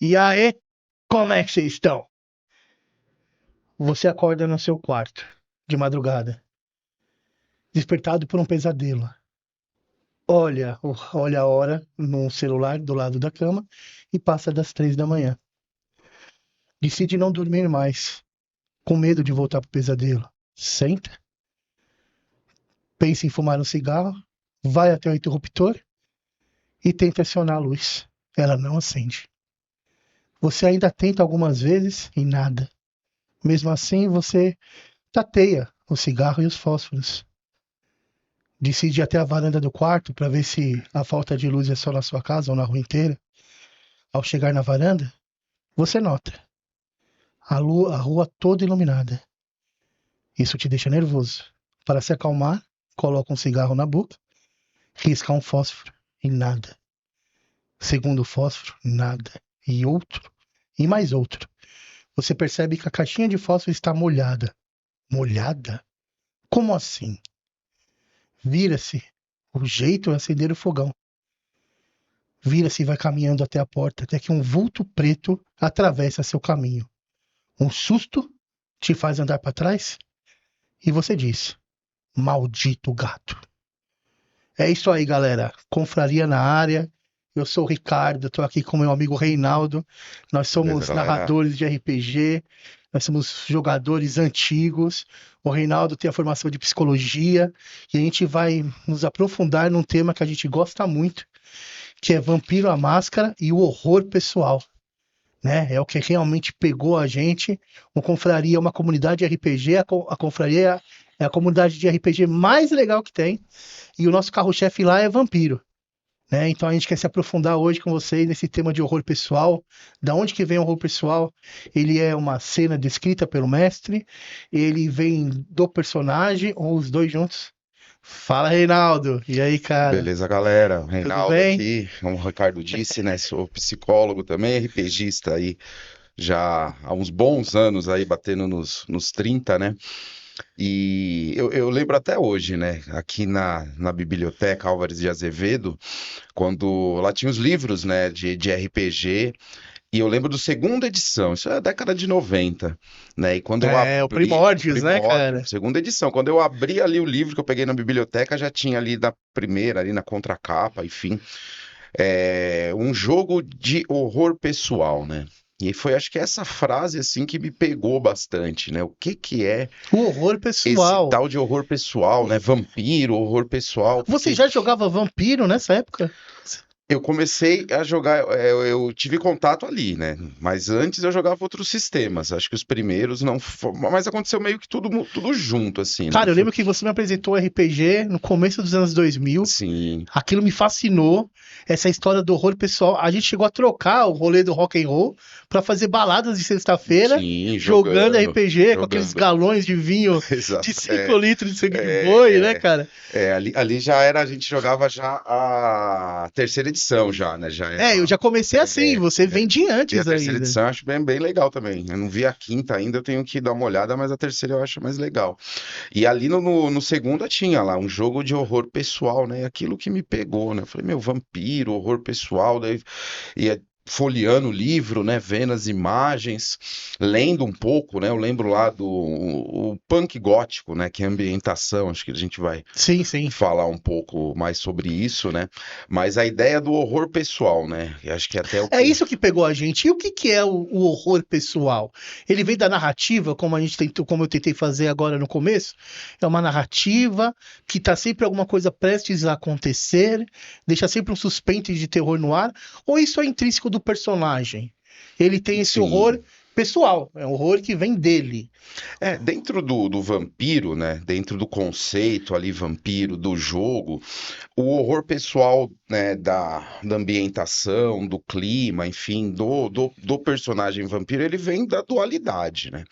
E aí, como é que vocês estão? Você acorda no seu quarto, de madrugada, despertado por um pesadelo. Olha a hora no celular do lado da cama e passa das 3 da manhã. Decide não dormir mais, com medo de voltar pro pesadelo. Senta, pensa em fumar um cigarro, vai até o interruptor e tenta acionar a luz. Ela não acende. Você ainda tenta algumas vezes e nada. Mesmo assim, você tateia o cigarro e os fósforos. Decide ir até a varanda do quarto para ver se a falta de luz é só na sua casa ou na rua inteira. Ao chegar na varanda, você nota a rua toda iluminada. Isso te deixa nervoso. Para se acalmar, coloca um cigarro na boca, risca um fósforo e nada. Segundo fósforo, nada. E outro, e mais outro. Você percebe que a caixinha de fósforo está molhada. Molhada? Como assim? Vira-se. O jeito é acender o fogão. Vira-se e vai caminhando até a porta, até que um vulto preto atravessa seu caminho. Um susto te faz andar para trás e você diz: maldito gato. É isso aí, galera. Confraria na área. Eu sou o Ricardo, estou aqui com meu amigo Reinaldo. Nós Beleza, somos galera? narradores de RPG, nós somos jogadores antigos. O Reinaldo tem a formação de psicologia e a gente vai nos aprofundar num tema que a gente gosta muito, que é Vampiro à Máscara e o horror pessoal, né? É o que realmente pegou a gente. O Confraria é uma comunidade de RPG, a Confraria é a comunidade de RPG mais legal que tem, e o nosso carro-chefe lá é vampiro, né? Então a gente quer se aprofundar hoje com vocês nesse tema de horror pessoal. Da onde que vem o horror pessoal? Ele é uma cena descrita pelo mestre, ele vem do personagem ou os dois juntos? Fala, Reinaldo. E aí, cara? Beleza, galera? Tudo Reinaldo bem? aqui, como o Ricardo disse, né? Sou psicólogo também, RPGista aí, já há uns bons anos aí, batendo nos 30, né? E eu lembro até hoje, né? Aqui na Biblioteca Álvares de Azevedo, quando lá tinha os livros, né, de RPG. E eu lembro do segunda edição, isso é a década de 90, né? E quando eu É, o abri, Primórdios, né, primórdio, cara? segunda edição, quando eu abri ali o livro que eu peguei na biblioteca, já tinha ali na primeira, ali na contracapa, enfim, um jogo de horror pessoal, né? E foi, acho que essa frase, assim, que me pegou bastante, né? O que que é O horror esse pessoal. tal de horror pessoal, né? Vampiro, horror pessoal, Você porque já jogava Vampiro nessa época? eu comecei a jogar, eu tive contato ali, né? Mas antes eu jogava outros sistemas. Acho que os primeiros não, mas aconteceu meio que tudo junto, assim, né? Cara, eu lembro que você me apresentou RPG no começo dos anos 2000. Sim, Aquilo me fascinou, essa história do horror pessoal. A gente chegou a trocar o rolê do rock and roll pra fazer baladas de sexta-feira, sim, jogando jogando, RPG com aqueles jogando. galões de vinho de Exato. 5 litros de sangue de boi, né, É, cara? ali já era, a gente jogava já a terceira edição já, né? Já É, eu era. já comecei assim, você vem de E a antes terceira ainda. edição eu acho bem legal também. Eu não vi a quinta ainda, eu tenho que dar uma olhada, mas a terceira eu acho mais legal. E ali no segunda tinha lá um jogo de horror pessoal, né? Aquilo que me pegou, né? Eu falei, meu, vampiro, horror pessoal, daí ia folheando o livro, né? Vendo as imagens, lendo um pouco, né? Eu lembro lá do o punk gótico, né? Que é a ambientação, acho que a gente vai Sim, sim. falar um pouco mais sobre isso, né? Mas a ideia do horror pessoal, né? E acho que até o É que isso que pegou a gente. E o que que é o horror pessoal? Ele vem da narrativa, como a gente tentou, como eu tentei fazer agora no começo. É uma narrativa que tá sempre alguma coisa prestes a acontecer, deixa sempre um suspense de terror no ar, ou isso é intrínseco do personagem? Ele tem esse horror sim. pessoal, é um horror que vem dele. Dentro do vampiro, né? Dentro do conceito ali, vampiro, do jogo, o horror pessoal, né? Da ambientação, do clima, enfim, do personagem vampiro, ele vem da dualidade, né?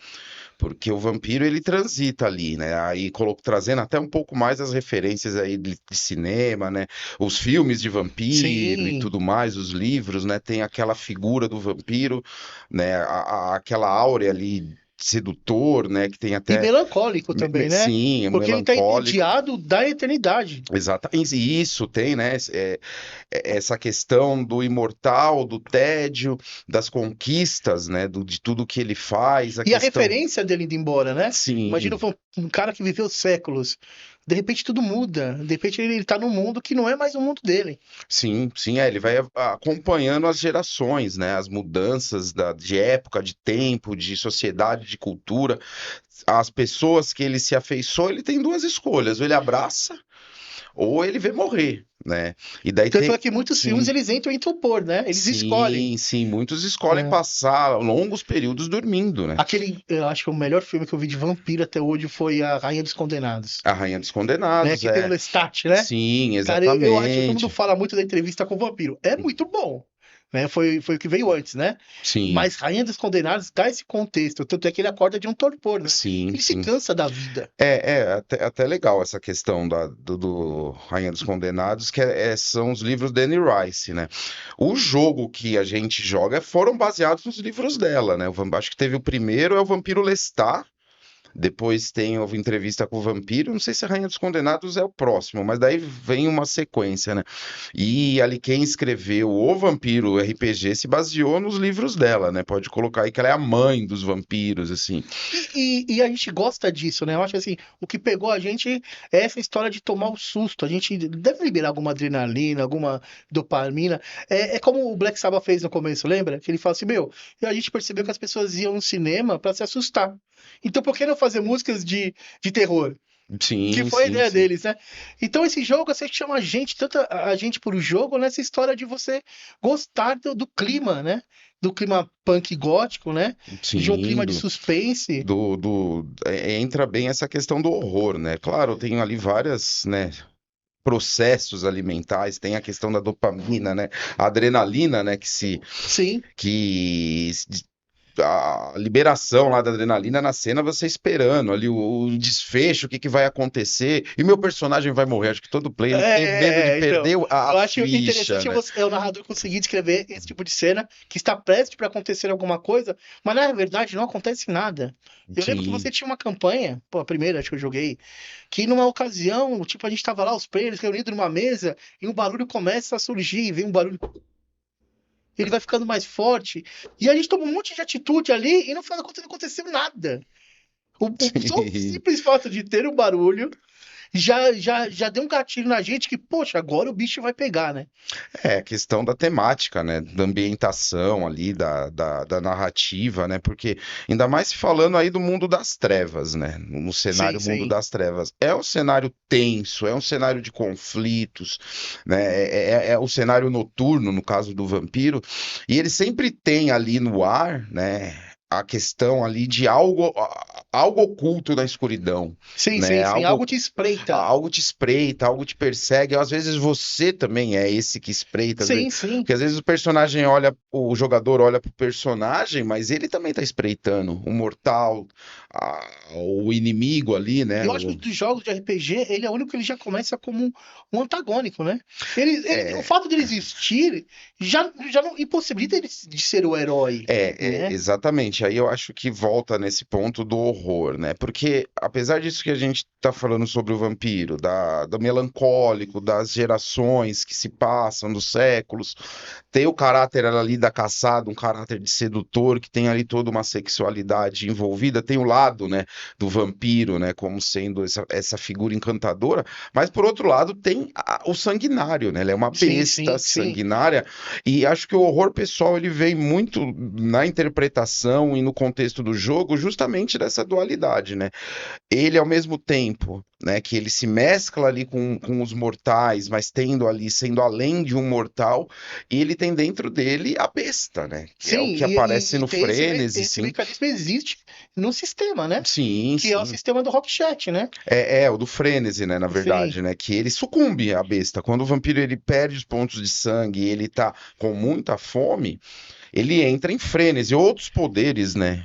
Porque o vampiro ele transita ali, né? Aí trazendo até um pouco mais as referências aí de cinema, né? Os filmes de vampiro e Sim, tudo mais, os livros, né? Tem aquela figura do vampiro, né? Aquela áurea ali sedutor, né? Que tem E até. melancólico também, né? Sim, é Porque ele tá melancólico. entediado da eternidade. Exatamente, e isso tem, né? Essa questão do imortal, do tédio, das conquistas, né? De tudo que ele faz, a E a questão. referência dele indo embora, né? Imagina Sim, um cara que viveu séculos. De repente tudo muda. De repente ele tá num mundo que não é mais o mundo dele. sim, sim, ele vai acompanhando as gerações, né? As mudanças de época, de tempo, de sociedade, de cultura. As pessoas que ele se afeiçoa, ele tem duas escolhas: ou ele abraça, ou ele vê morrer, né? E daí Tanto tem. é que muitos filmes Sim. eles entram em torpor, né? Eles escolhem. Sim, sim, muitos escolhem É. passar longos períodos dormindo, né? Aquele, eu acho que o melhor filme que eu vi de vampiro até hoje foi A Rainha dos Condenados, A Rainha dos né? Condenados, Que tem o é. Lestat, né? Sim, Cara, eu acho que todo mundo exatamente. fala muito da entrevista com o vampiro. É muito bom, né? Foi o que veio antes, né? Sim, Mas Rainha dos Condenados dá esse contexto. Tanto é que ele acorda de um torpor, né? sim, Ele se sim. cansa da vida. Até legal essa questão do Rainha dos Condenados, que são os livros da Anne Rice, né? O jogo que a gente joga foram baseados nos livros dela, né? Acho que teve o primeiro, é o Vampiro Lestat. Depois tem a entrevista com o vampiro. Não sei se a Rainha dos Condenados é o próximo, mas daí vem uma sequência, né? E ali quem escreveu o Vampiro RPG se baseou nos livros dela, né? Pode colocar aí que ela é a mãe dos vampiros, assim. E a gente gosta disso, né? Eu acho assim, o que pegou a gente é essa história de tomar o susto. A gente deve liberar alguma adrenalina, alguma dopamina. É como o Black Sabbath fez no começo, lembra? Que ele fala assim, meu, e a gente percebeu que as pessoas iam no cinema para se assustar. Então por que não fazer músicas de terror? Que Sim, foi a sim, ideia sim. deles, né? Então esse jogo, você chama a gente, tanto a gente por jogo, nessa história de você gostar do clima, né? Do clima punk gótico, né? De um Sim, clima de suspense. entra bem essa questão do horror, né? Claro, tem ali várias, né, processos alimentares, tem a questão da dopamina, né? A adrenalina, né, Sim. que a liberação lá da adrenalina na cena, você esperando ali o desfecho, o que que vai acontecer, e meu personagem vai morrer. Acho que todo player tem medo de Então, perder a eu acho ficha, interessante né? o narrador conseguir descrever esse tipo de cena que está prestes para acontecer alguma coisa, mas na verdade não acontece nada. Eu lembro que Sim, você tinha uma campanha, pô, a primeira acho que eu joguei, que numa ocasião, tipo, a gente tava lá, os players reunidos numa mesa, e um barulho começa a surgir, vem um barulho, ele vai ficando mais forte, e a gente toma um monte de atitude ali, e no final da conta não aconteceu nada. Só o sim. simples fato de ter um barulho já deu um gatilho na gente que, poxa, agora o bicho vai pegar, né? É, a questão da temática, né? Da ambientação ali, da narrativa, né? Porque, ainda mais se falando aí do mundo das trevas, né? No Sim, cenário mundo sim. das trevas. É um cenário tenso, é um cenário de conflitos, né? É o cenário noturno, no caso do vampiro, e ele sempre tem ali no ar, né? A questão ali de algo oculto na escuridão, Sim, né? sim, sim. Algo te espreita. Algo te espreita, algo te persegue. Às vezes você também é esse que espreita, Sim, sim. porque às vezes o jogador olha pro personagem, mas ele também tá espreitando o mortal, o inimigo ali, né? Eu acho que dos jogos de RPG, ele é o único que ele já começa como um antagônico, né? O É, fato dele existir já não impossibilita ele de ser o herói, né? exatamente. Aí eu acho que volta nesse ponto do horror, né? Porque apesar disso que a gente tá falando sobre o vampiro, do melancólico, das gerações que se passam, dos séculos, tem o caráter ali da caçada, um caráter de sedutor, que tem ali toda uma sexualidade envolvida, tem o lado, né, do vampiro, né, como sendo essa figura encantadora, mas por outro lado tem o sanguinário, né? Ele é uma Sim, besta sim, sim. sanguinária e acho que o horror pessoal ele vem muito na interpretação e no contexto do jogo justamente dessa dualidade, né? Ele ao mesmo tempo, né, que ele se mescla ali com os mortais, mas tendo ali, sendo além de um mortal, e ele tem dentro dele a besta, né? Que é o Sim, que aparece e no tem Frênese, esse sim. mecanismo existe no sistema, né? Sim, Que é o sim. sistema do Rock Chat, né? O do Frênese, né, na Sim, verdade, né, que ele sucumbe à besta. Quando o vampiro ele perde os pontos de sangue e ele tá com muita fome, ele entra em frênese, outros poderes, né?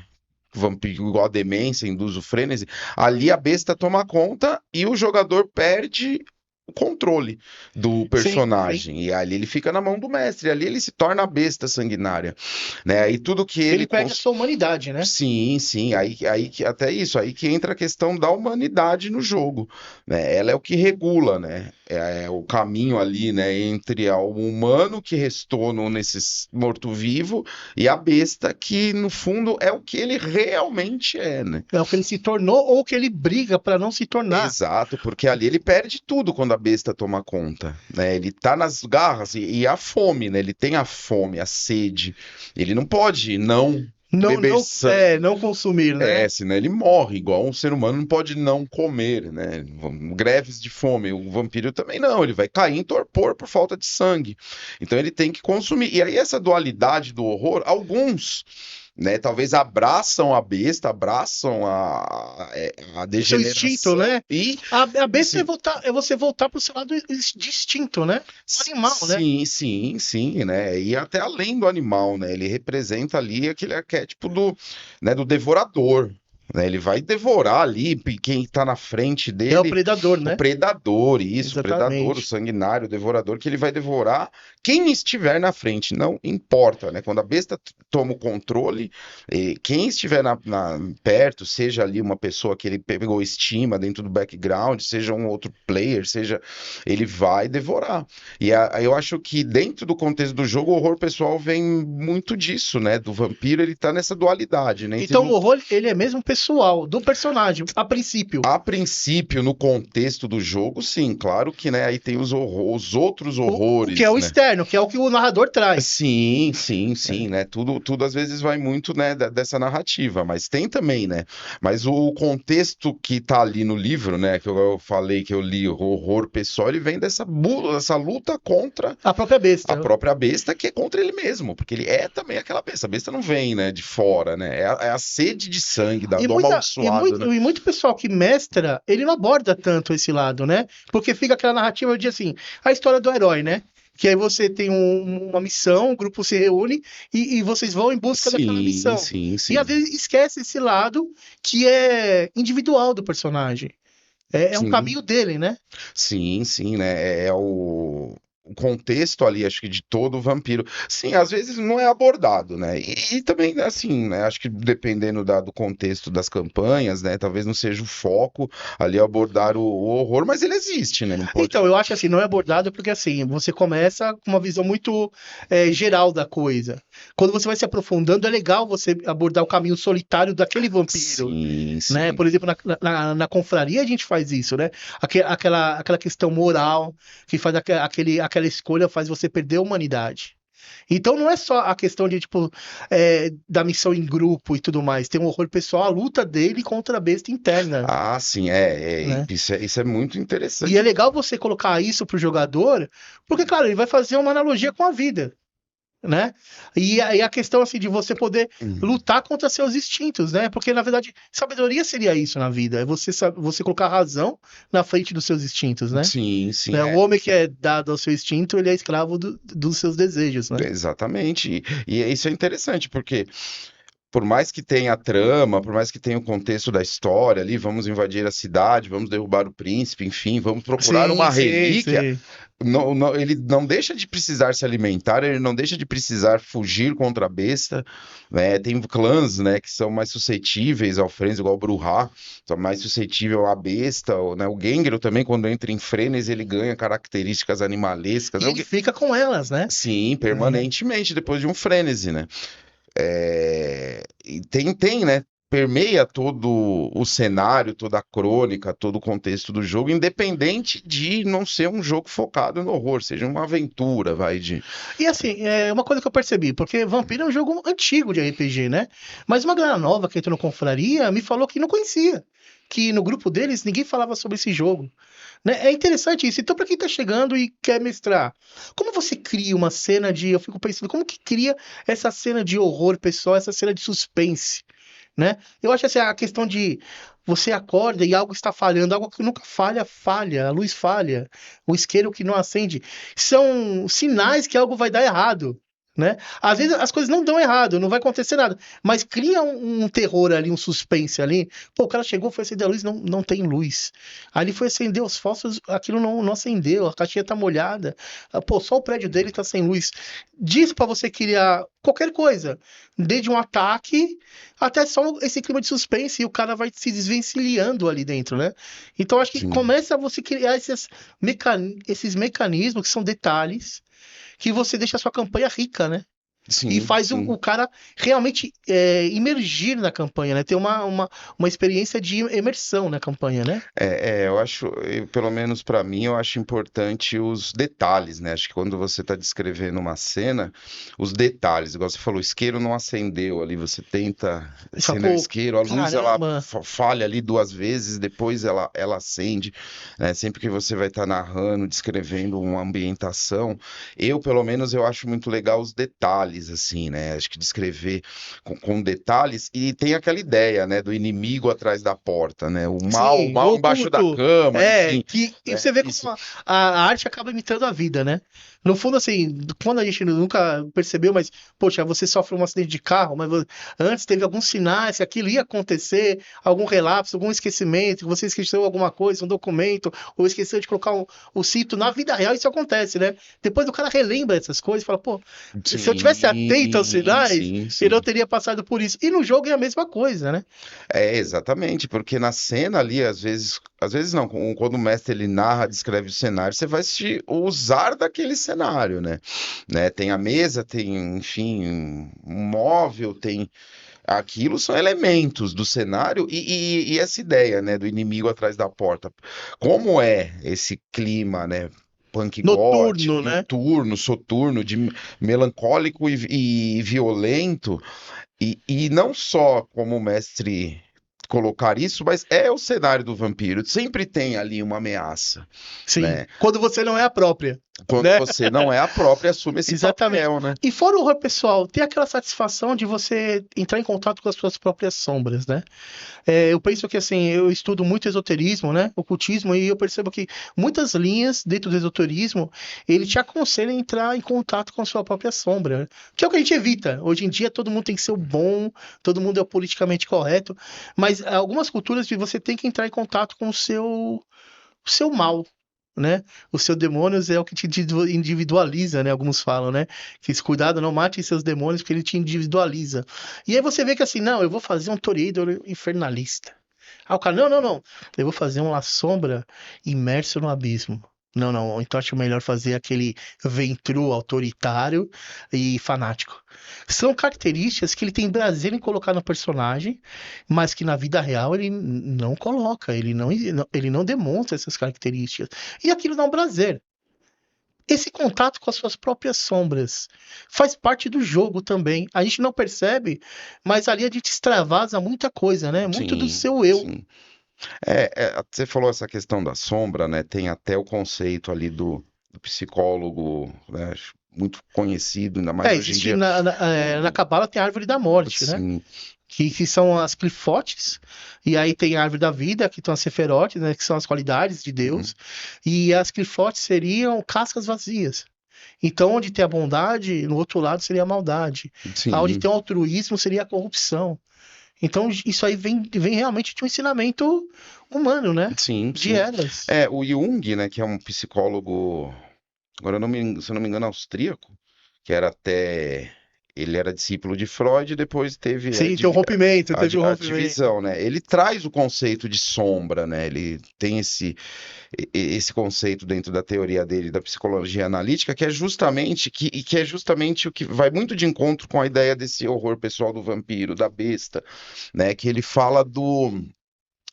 Vampiro, igual a demência, induz o frênese. Ali a besta toma conta e o jogador perde. o controle do Sim, sim. personagem. E ali ele fica na mão do mestre, ali ele se torna a besta sanguinária, né? E tudo que Ele ele perde a sua humanidade, né? sim, sim, aí que até isso, aí que entra a questão da humanidade no jogo, né? Ela é o que regula, né? É o caminho ali, né, entre o humano que restou nesse morto-vivo e a besta que, no fundo, é o que ele realmente é, né? É o que ele se tornou ou o que ele briga para não se tornar. Exato, porque ali ele perde tudo quando a besta toma conta, né? Ele tá nas garras e a fome, né? Ele tem a fome, a sede. Ele não pode não Não, beber não, sangue. não consumir, né? É, senão ele morre, igual um ser humano não pode não comer, né? Greves de fome. O vampiro também não, ele vai cair em torpor por falta de sangue. Então ele tem que consumir. E aí essa dualidade do horror, alguns, né, talvez abraçam a besta, abraçam a O seu instinto, degeneração né? e A besta se é você voltar pro seu lado distinto, né? O animal, né? sim, sim, sim, né? E até além do animal, né? Ele representa ali aquele arquétipo do, né, do devorador, né? Ele vai devorar ali quem está na frente É o dele, predador, o né? predador, isso, o predador, o Exatamente. sanguinário, o devorador, que ele vai devorar quem estiver na frente, não importa, né? Quando a besta toma o controle, quem estiver perto, seja ali uma pessoa que ele pegou estima dentro do background, seja um outro player, seja, ele vai devorar. E eu acho que dentro do contexto do jogo, o horror pessoal vem muito disso, né? Do vampiro, ele tá nessa dualidade, né? Entre Então o horror, ele é mesmo pessoal, do personagem, a princípio. a princípio, no contexto do jogo, sim, claro que, né? Aí tem os outros O que é horrores, o né? externo, que é o que o narrador traz. Sim, sim, sim, É. né? Tudo às vezes vai muito, né, dessa narrativa, mas tem também, né? Mas o contexto que tá ali no livro, né, que eu falei que eu li, o horror pessoal, ele vem dessa luta contra A própria a besta. própria besta, que é contra ele mesmo, porque ele é também aquela besta. A besta não vem, né, de fora, né? É a sede de sangue E, do muita, amaldiçoado, né? e muito pessoal que mestra, ele não aborda tanto esse lado, né? Porque fica aquela narrativa de assim, a história do herói, né? Que aí você tem uma missão, o grupo se reúne e vocês vão em busca daquela Sim, missão. sim, E às sim. vezes esquece esse lado que é individual do personagem. É um Sim, caminho dele, né? sim, sim, né? É o contexto ali, acho que de todo vampiro. Sim, às vezes não é abordado, né? E também, assim, né? Acho que dependendo do contexto das campanhas, né? Talvez não seja o foco ali abordar o horror, mas ele existe, né? Não pode. Então, eu acho assim, não é abordado porque assim, você começa com uma visão muito geral da coisa. Quando você vai se aprofundando, é legal você abordar o caminho solitário daquele vampiro, Sim, né? sim. Por exemplo, na confraria a gente faz isso, né? Aquela questão moral que faz aquela escolha faz você perder a humanidade. Então não é só a questão de, tipo, da missão em grupo e tudo mais. Tem um horror pessoal, a luta dele contra a besta interna, Ah, sim, né? isso é muito E é interessante. legal você colocar isso pro jogador, porque, claro, ele vai fazer uma analogia com a vida, né? E aí a questão, assim, de você poder Uhum. lutar contra seus instintos, né? Porque, na verdade, sabedoria seria isso na vida, é você colocar razão na frente dos seus instintos, né? Sim, sim, Né? O homem que é dado ao seu instinto, ele é escravo dos seus desejos, né? exatamente. E isso é interessante, porque por mais que tenha a trama, por mais que tenha o contexto da história ali, vamos invadir a cidade, vamos derrubar o príncipe, enfim, vamos procurar Sim, uma sim, relíquia. sim. Ele não deixa de precisar se alimentar, ele não deixa de precisar fugir contra a besta, né? Tem clãs, né, que são mais suscetíveis ao frenzy, igual o Brujah, são mais suscetível à besta, né? O Gengiro também, quando entra em frenesi, ele ganha características animalescas, E né? ele fica com elas, né? Sim, É. permanentemente, depois de um frenesi, né? E tem, né? Permeia todo o cenário, toda a crônica, todo o contexto do jogo, independente de não ser um jogo focado no horror, seja uma aventura, vai de. E assim, é uma coisa que eu percebi, porque Vampiro é um jogo antigo de RPG, né? Mas uma galera nova que entrou no Confraria me falou que não conhecia. Que no grupo deles ninguém falava sobre esse jogo. Né? É interessante isso. Então, para quem tá chegando e quer mestrar, como você cria uma cena de. Eu fico pensando, como que cria essa cena de horror, pessoal, essa cena de suspense? Né? Eu acho assim, a questão de você acorda e algo está falhando, algo que nunca falha, falha, a luz falha, o isqueiro que não acende, são sinais que algo vai dar errado. né? Às vezes as coisas não dão errado, não vai acontecer nada, mas cria um terror ali, um suspense ali. Pô, o cara chegou, foi acender a luz, não tem luz. Aí ele foi acender os fósforos, aquilo não acendeu, a caixinha tá molhada. Ah, pô, só o prédio dele tá sem luz. Diz pra você criar qualquer coisa, desde um ataque até só esse clima de suspense e o cara vai se desvencilhando ali dentro, né? Então acho que Sim, começa a você criar esses mecanismos que são detalhes que você deixa a sua campanha rica, né? E sim, faz o sim. cara realmente imergir na campanha, né? Ter uma experiência de imersão na campanha, né? Eu acho, pelo menos para mim, eu acho importante os detalhes, né? Acho que quando você está descrevendo uma cena, os detalhes, igual você falou, o isqueiro não acendeu ali, você tenta E fala, acender o pô, isqueiro, a luz ela caramba, falha ali 2 vezes, depois ela acende, né? Sempre que você vai estar narrando, descrevendo uma ambientação, pelo menos, eu acho muito legal os detalhes, assim, né? Acho que descrever com detalhes, e tem aquela ideia, né, do inimigo atrás da porta, né? O sim, mal embaixo da oculto. cama, enfim, E né? você vê como Isso, a arte acaba imitando a vida, né? No fundo, assim, quando a gente nunca percebeu, mas, poxa, você sofre um acidente de carro, mas antes teve alguns sinais que aquilo ia acontecer, algum relapso, algum esquecimento, que você esqueceu alguma coisa, um documento, ou esqueceu de colocar o cinto. Na vida real, isso acontece, né? Depois o cara relembra essas coisas e fala, pô, se eu tivesse atento aos sim, sinais, sim, eu não sim. teria passado por isso. E no jogo é a mesma coisa, né? Exatamente, porque na cena ali, às vezes não, quando o mestre ele narra, descreve o cenário, você vai se usar daquele cenário, né? Tem a mesa, tem, enfim, um móvel, tem aquilo são elementos do cenário e essa ideia, né, do inimigo atrás da porta. Como é esse clima, né? Punk gótico, Noturno, né? noturno, soturno, de melancólico e violento, e não só como o mestre colocar isso, mas é o cenário do vampiro. Sempre tem ali uma ameaça, Sim. né? Quando você não é a própria, Quando né? você não é a própria, assume esse Exatamente. papel, né? E fora o horror pessoal, tem aquela satisfação de você entrar em contato com as suas próprias sombras, né? Eu penso que, assim, eu estudo muito esoterismo, né? Ocultismo, e eu percebo que muitas linhas dentro do esoterismo, ele te aconselha a entrar em contato com a sua própria sombra, né? Que é o que a gente evita. Hoje em dia, todo mundo tem que ser o bom, todo mundo é o politicamente correto, mas algumas culturas você tem que entrar em contato com o seu mal, né? O seu demônios é o que te individualiza, né? Alguns falam, né? Que esse cuidado, não mate seus demônios, porque ele te individualiza. E aí você vê que assim, não, eu vou fazer um Toreador infernalista. Ah, o cara, não. Eu vou fazer uma sombra imerso no abismo. Não. Então acho melhor fazer aquele Ventru autoritário e fanático. São características que ele tem prazer em colocar no personagem, mas que na vida real ele não coloca, ele não demonstra essas características. E aquilo dá um prazer. Esse contato com as suas próprias sombras faz parte do jogo também. A gente não percebe, mas ali a gente extravasa muita coisa, né? Muito do Sim, seu eu. sim. Você falou essa questão da sombra, né? Tem até o conceito ali do psicólogo, né? Acho muito conhecido, ainda mais hoje em Existe dia. na O, Cabala tem a árvore da morte, né? assim, Que são as clifotes, e aí tem a árvore da vida, que são as seferotes, né? Que são as qualidades de uhum, Deus, e as clifotes seriam cascas vazias. Então, onde tem a bondade, no outro lado seria a maldade. Onde sim, tem o altruísmo seria a corrupção. Então, isso aí vem realmente de um ensinamento humano, né? sim, De sim. eras. O Jung, né? Que é um psicólogo, agora eu não se eu não me engano, austríaco, que era até. Ele era discípulo de Freud, depois teve Sim, tem um rompimento, teve um a rompimento. divisão, né? Ele traz o conceito de sombra, né? Ele tem esse conceito dentro da teoria dele, da psicologia analítica, que é justamente o que vai muito de encontro com a ideia desse horror pessoal do vampiro, da besta, né? Que ele fala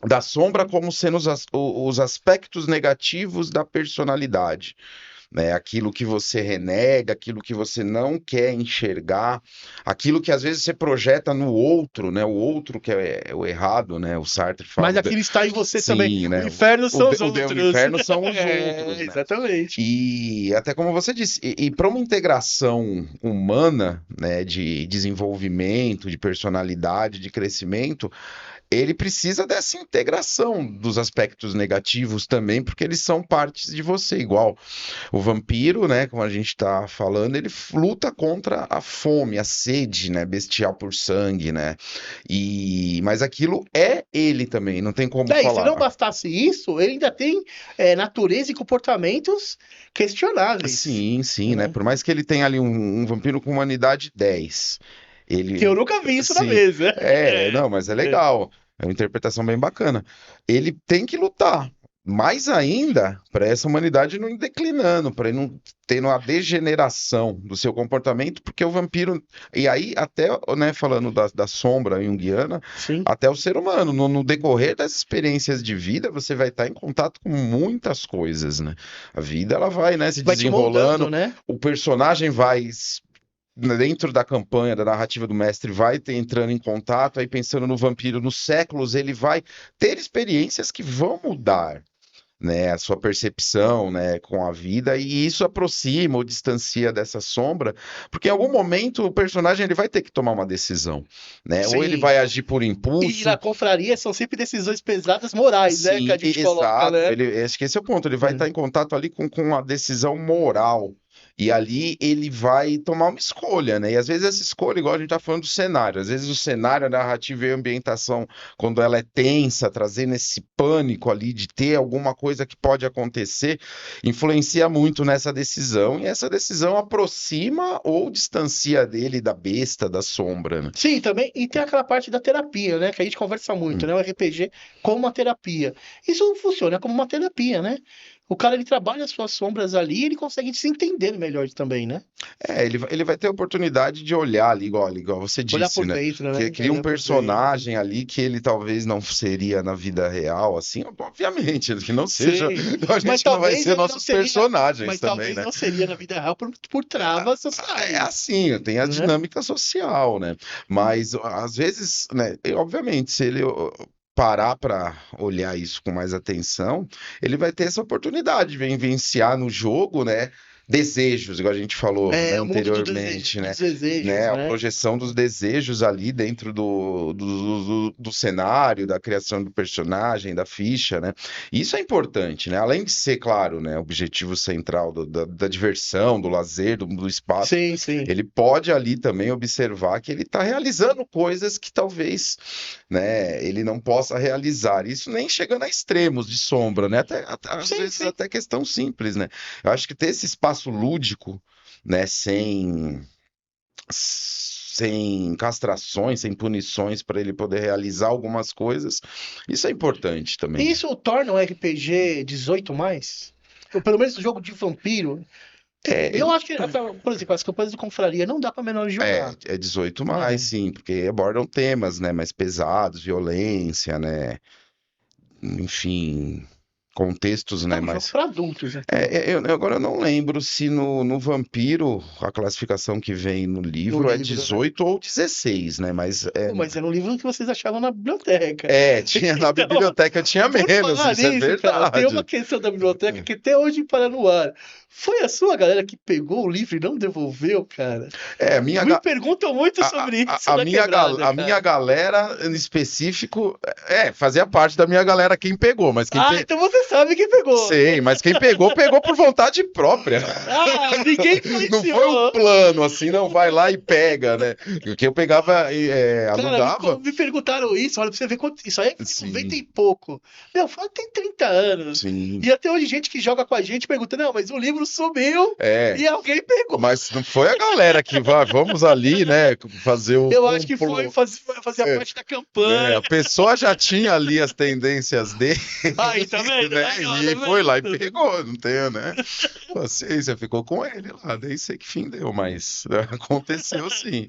da sombra como sendo os aspectos negativos da personalidade, né? Aquilo que você renega, aquilo que você não quer enxergar, aquilo que às vezes você projeta no outro, né? O outro que é o errado, né? O Sartre Mas fala, aquilo está em você também. sim, O né? inferno são os O outros. inferno são os outros, né? Exatamente. E até como você disse, para uma integração humana, né, de desenvolvimento, de personalidade, de crescimento, ele precisa dessa integração dos aspectos negativos também, porque eles são partes de você, igual o vampiro, né, como a gente tá falando, ele luta contra a fome, a sede, né, bestial por sangue, né? Mas aquilo é ele também, não tem como E se não falar. bastasse isso, ele ainda tem natureza e comportamentos questionáveis, Sim, sim, né? né? Por mais que ele tenha ali um vampiro com humanidade 10, Que eu ele, nunca vi isso na sim, mesa. não, mas é legal, é uma interpretação bem bacana. Ele tem que lutar, mais ainda, para essa humanidade não ir declinando, para ele não tendo a degeneração do seu comportamento, porque o vampiro, e aí até, né, falando da sombra junguiana, Sim. até o ser humano, no decorrer das experiências de vida, você vai estar em contato com muitas coisas, né? A vida ela vai, né, se Vai te moldando, desenrolando, né? o personagem vai dentro da campanha, da narrativa do mestre, vai entrando em contato, aí pensando no vampiro nos séculos, ele vai ter experiências que vão mudar, né, a sua percepção, né, com a vida, e isso aproxima ou distancia dessa sombra, porque em algum momento o personagem ele vai ter que tomar uma decisão, né, ou ele Sim. vai agir por E na impulso. confraria são sempre decisões pesadas morais, né? Que a Sim, gente coloca, exato. né? Acho que esse é o ponto. Ele vai É. estar em contato ali com a decisão moral. E ali ele vai tomar uma escolha, né? E às vezes essa escolha, igual a gente tá falando do cenário, às vezes o cenário, a narrativa e a ambientação, quando ela é tensa, trazendo esse pânico ali de ter alguma coisa que pode acontecer, influencia muito nessa decisão. E essa decisão aproxima ou distancia dele da besta, da sombra, né? Sim, também. E tem aquela parte da terapia, né? Que a gente conversa muito, Hum. né? O RPG como uma terapia. Isso funciona como uma terapia, né? O cara ele trabalha as suas sombras ali e ele consegue se entender melhor também, né? Ele vai ter a oportunidade de olhar ali, igual você Olhar disse, por né? dentro, Que né? cria um Olhar por dentro. personagem ali que ele talvez não seria na vida real, assim, obviamente, que não seja, Sei. a Mas gente não vai talvez ser ele não nossos seria. personagens Mas também, talvez né? não seria na vida real por travas É sociais, assim, tem a né? dinâmica social, né? Mas às vezes, né, obviamente, se ele parar para olhar isso com mais atenção, ele vai ter essa oportunidade de vivenciar no jogo, né, desejos, igual a gente falou, né, É o mundo anteriormente, né? dos desejos, Né, a né? projeção dos desejos ali dentro do cenário, da criação do personagem, da ficha, né? Isso é importante, né? Além de ser, claro, né, objetivo central da diversão, do lazer, do espaço, Sim, sim. ele pode ali também observar que ele está realizando coisas que talvez, né, ele não possa realizar. Isso nem chegando a extremos de sombra, né? Às Sim, vezes sim. até questão simples, né? Eu acho que ter esse espaço lúdico, né, sem castrações, sem punições para ele poder realizar algumas coisas, isso é importante E também. isso torna o RPG 18 mais? Ou pelo menos o jogo de vampiro. É, Eu acho que, por exemplo, as campanhas de confraria não dá pra menores jogar, é 18 mais, né? sim, porque abordam temas, né, mais pesados, violência, né, enfim, contextos, É né, um jogo mais. pra adultos, então, Agora eu não lembro se no Vampiro a classificação que vem no no livro é livro, né? 18 ou 16, né, mas Pô, mas era um livro que vocês achavam na biblioteca. tinha na Então, biblioteca tinha por menos, falar isso é nisso, cara, tem uma verdade. questão da biblioteca que até hoje para no ar. Foi a sua galera que pegou o livro e não devolveu, cara? É, a minha, Me perguntam muito sobre isso na quebrada, a minha cara. galera em específico, fazia parte da minha galera quem pegou, mas Ah, então você sabe quem pegou. sei, mas quem pegou, pegou por vontade própria. Ah, ninguém Não foi um influenciou. plano assim, não vai lá e pega, né? Que eu pegava, Cara, alugava. me perguntaram isso, olha, pra você ver quanto. Isso aí foi em 90 Sim, e pouco. Meu, tem 30 anos. sim. E até hoje gente que joga com a gente pergunta: não, mas o livro sumiu É, e alguém pegou. mas não foi a galera que vai, vamos ali, né, fazer o Eu acho que foi complô. fazer a É, parte da campanha. a pessoa já tinha ali as tendências dele, Aí, tá vendo? né? Aí, ó, tá E foi lá e vendo? pegou, não tem, né? Paciência, ficou com ele lá, nem sei que fim deu, mas aconteceu sim.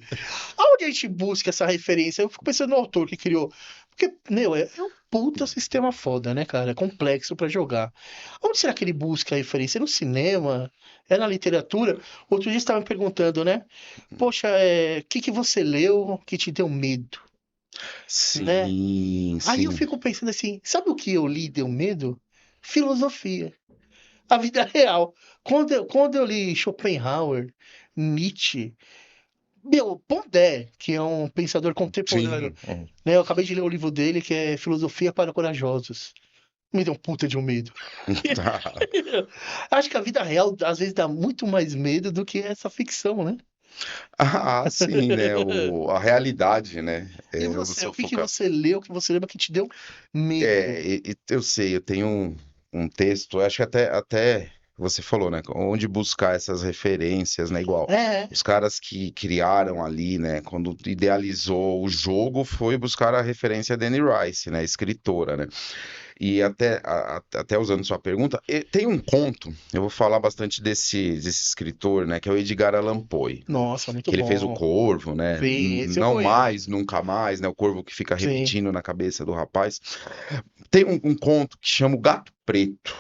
Aonde a gente busca essa referência? Eu fico pensando no autor que criou. Porque, meu, é um puta sistema foda, né, cara? É complexo pra jogar. Onde será que ele busca a referência? É no cinema? É na literatura? Outro dia você estava me perguntando, né? Poxa, o que que você leu que te deu medo, né? Sim, Aí eu sim. fico pensando assim, sabe o que eu li e deu medo? Filosofia. A vida real. Quando eu li Schopenhauer, Nietzsche, Meu, Pondé, que é um pensador contemporâneo, Sim. É. né? Eu acabei de ler o livro dele, que é Filosofia para Corajosos. Me deu um puta de um medo. Tá. Acho que a vida real às vezes dá muito mais medo do que essa ficção, né? Ah, sim, né? A realidade, né? E É, você, você o que que focar. você leu, o que você lembra que te deu medo? Eu sei, eu tenho um texto, acho que até você falou, né? Onde buscar essas referências, né? Igual, É, os caras que criaram ali, né? Quando idealizou o jogo, foi buscar a referência da Anne Rice, né? Escritora, né? E até usando sua pergunta, tem um conto, eu vou falar bastante desse escritor, né? Que é o Edgar Allan Poe. nossa, muito Que ele fez o bom. Corvo, né? Sim, esse eu Não conheço. mais, nunca mais, né? O Corvo que fica Sim, repetindo na cabeça do rapaz. Tem um conto que chama O Gato Preto.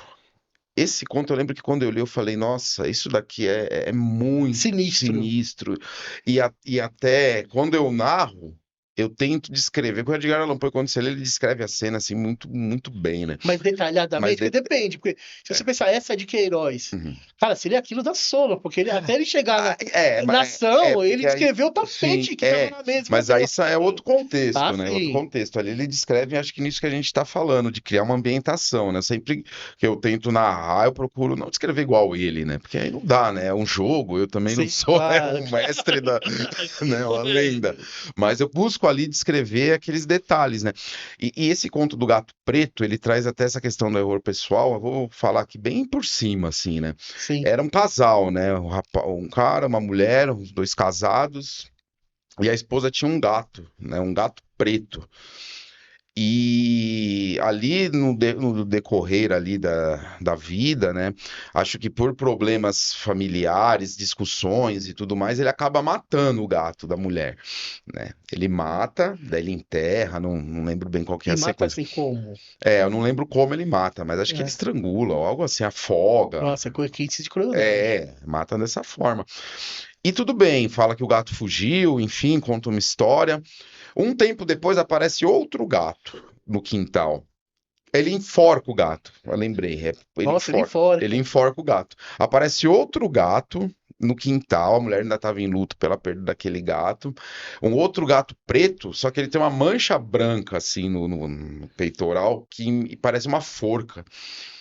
Esse conto eu lembro que quando eu li eu falei, nossa, isso daqui é muito sinistro. sinistro. E até quando eu narro, eu tento descrever. Com o Edgar Allan Poe, quando você lê, ele descreve a cena assim muito, muito bem, né? Mas Mas detalhadamente, porque de... depende, porque se você pensar essa é de Queiroz, Uhum. cara, seria aquilo da sono, porque até ele chegar Ah, na ação, ele porque aí, descreveu o sim, tapete que tava na mesa, meu mas aí Deus. isso é outro contexto, Ah, né? Outro sim, contexto. Ali ele descreve, acho que nisso que a gente está falando, de criar uma ambientação, né? Sempre que eu tento narrar, eu procuro não descrever igual ele, né? Porque aí não dá, né? É um jogo, eu também não sim, sou, né, claro. um mestre da, né, uma lenda. Correto. Mas eu busco ali descrever aqueles detalhes, né? E esse conto do Gato Preto, ele traz até essa questão do erro pessoal, eu vou falar aqui bem por cima, assim, né? Sim. Era um casal, né? Um cara, uma mulher, os dois casados, e a esposa tinha um gato, né? Um gato preto. E ali no decorrer ali da vida, né? Acho que por problemas familiares, discussões e tudo mais, ele acaba matando o gato da mulher, né? Ele mata, daí ele enterra, não lembro bem qual que é E a mata sequência. assim como? É, eu não lembro como ele mata, mas acho que ele É. estrangula, ou algo assim, afoga. Nossa, coquetes de crueldade. Mata dessa forma. E tudo bem, fala que o gato fugiu, enfim, conta uma história. Um tempo depois aparece outro gato no quintal. Ele enforca o gato. Eu lembrei, Nossa, ele Ele enforca. enforca o gato. Aparece outro gato no quintal. A mulher ainda estava em luto pela perda daquele gato. Um outro gato preto, só que ele tem uma mancha branca assim no peitoral que parece uma forca.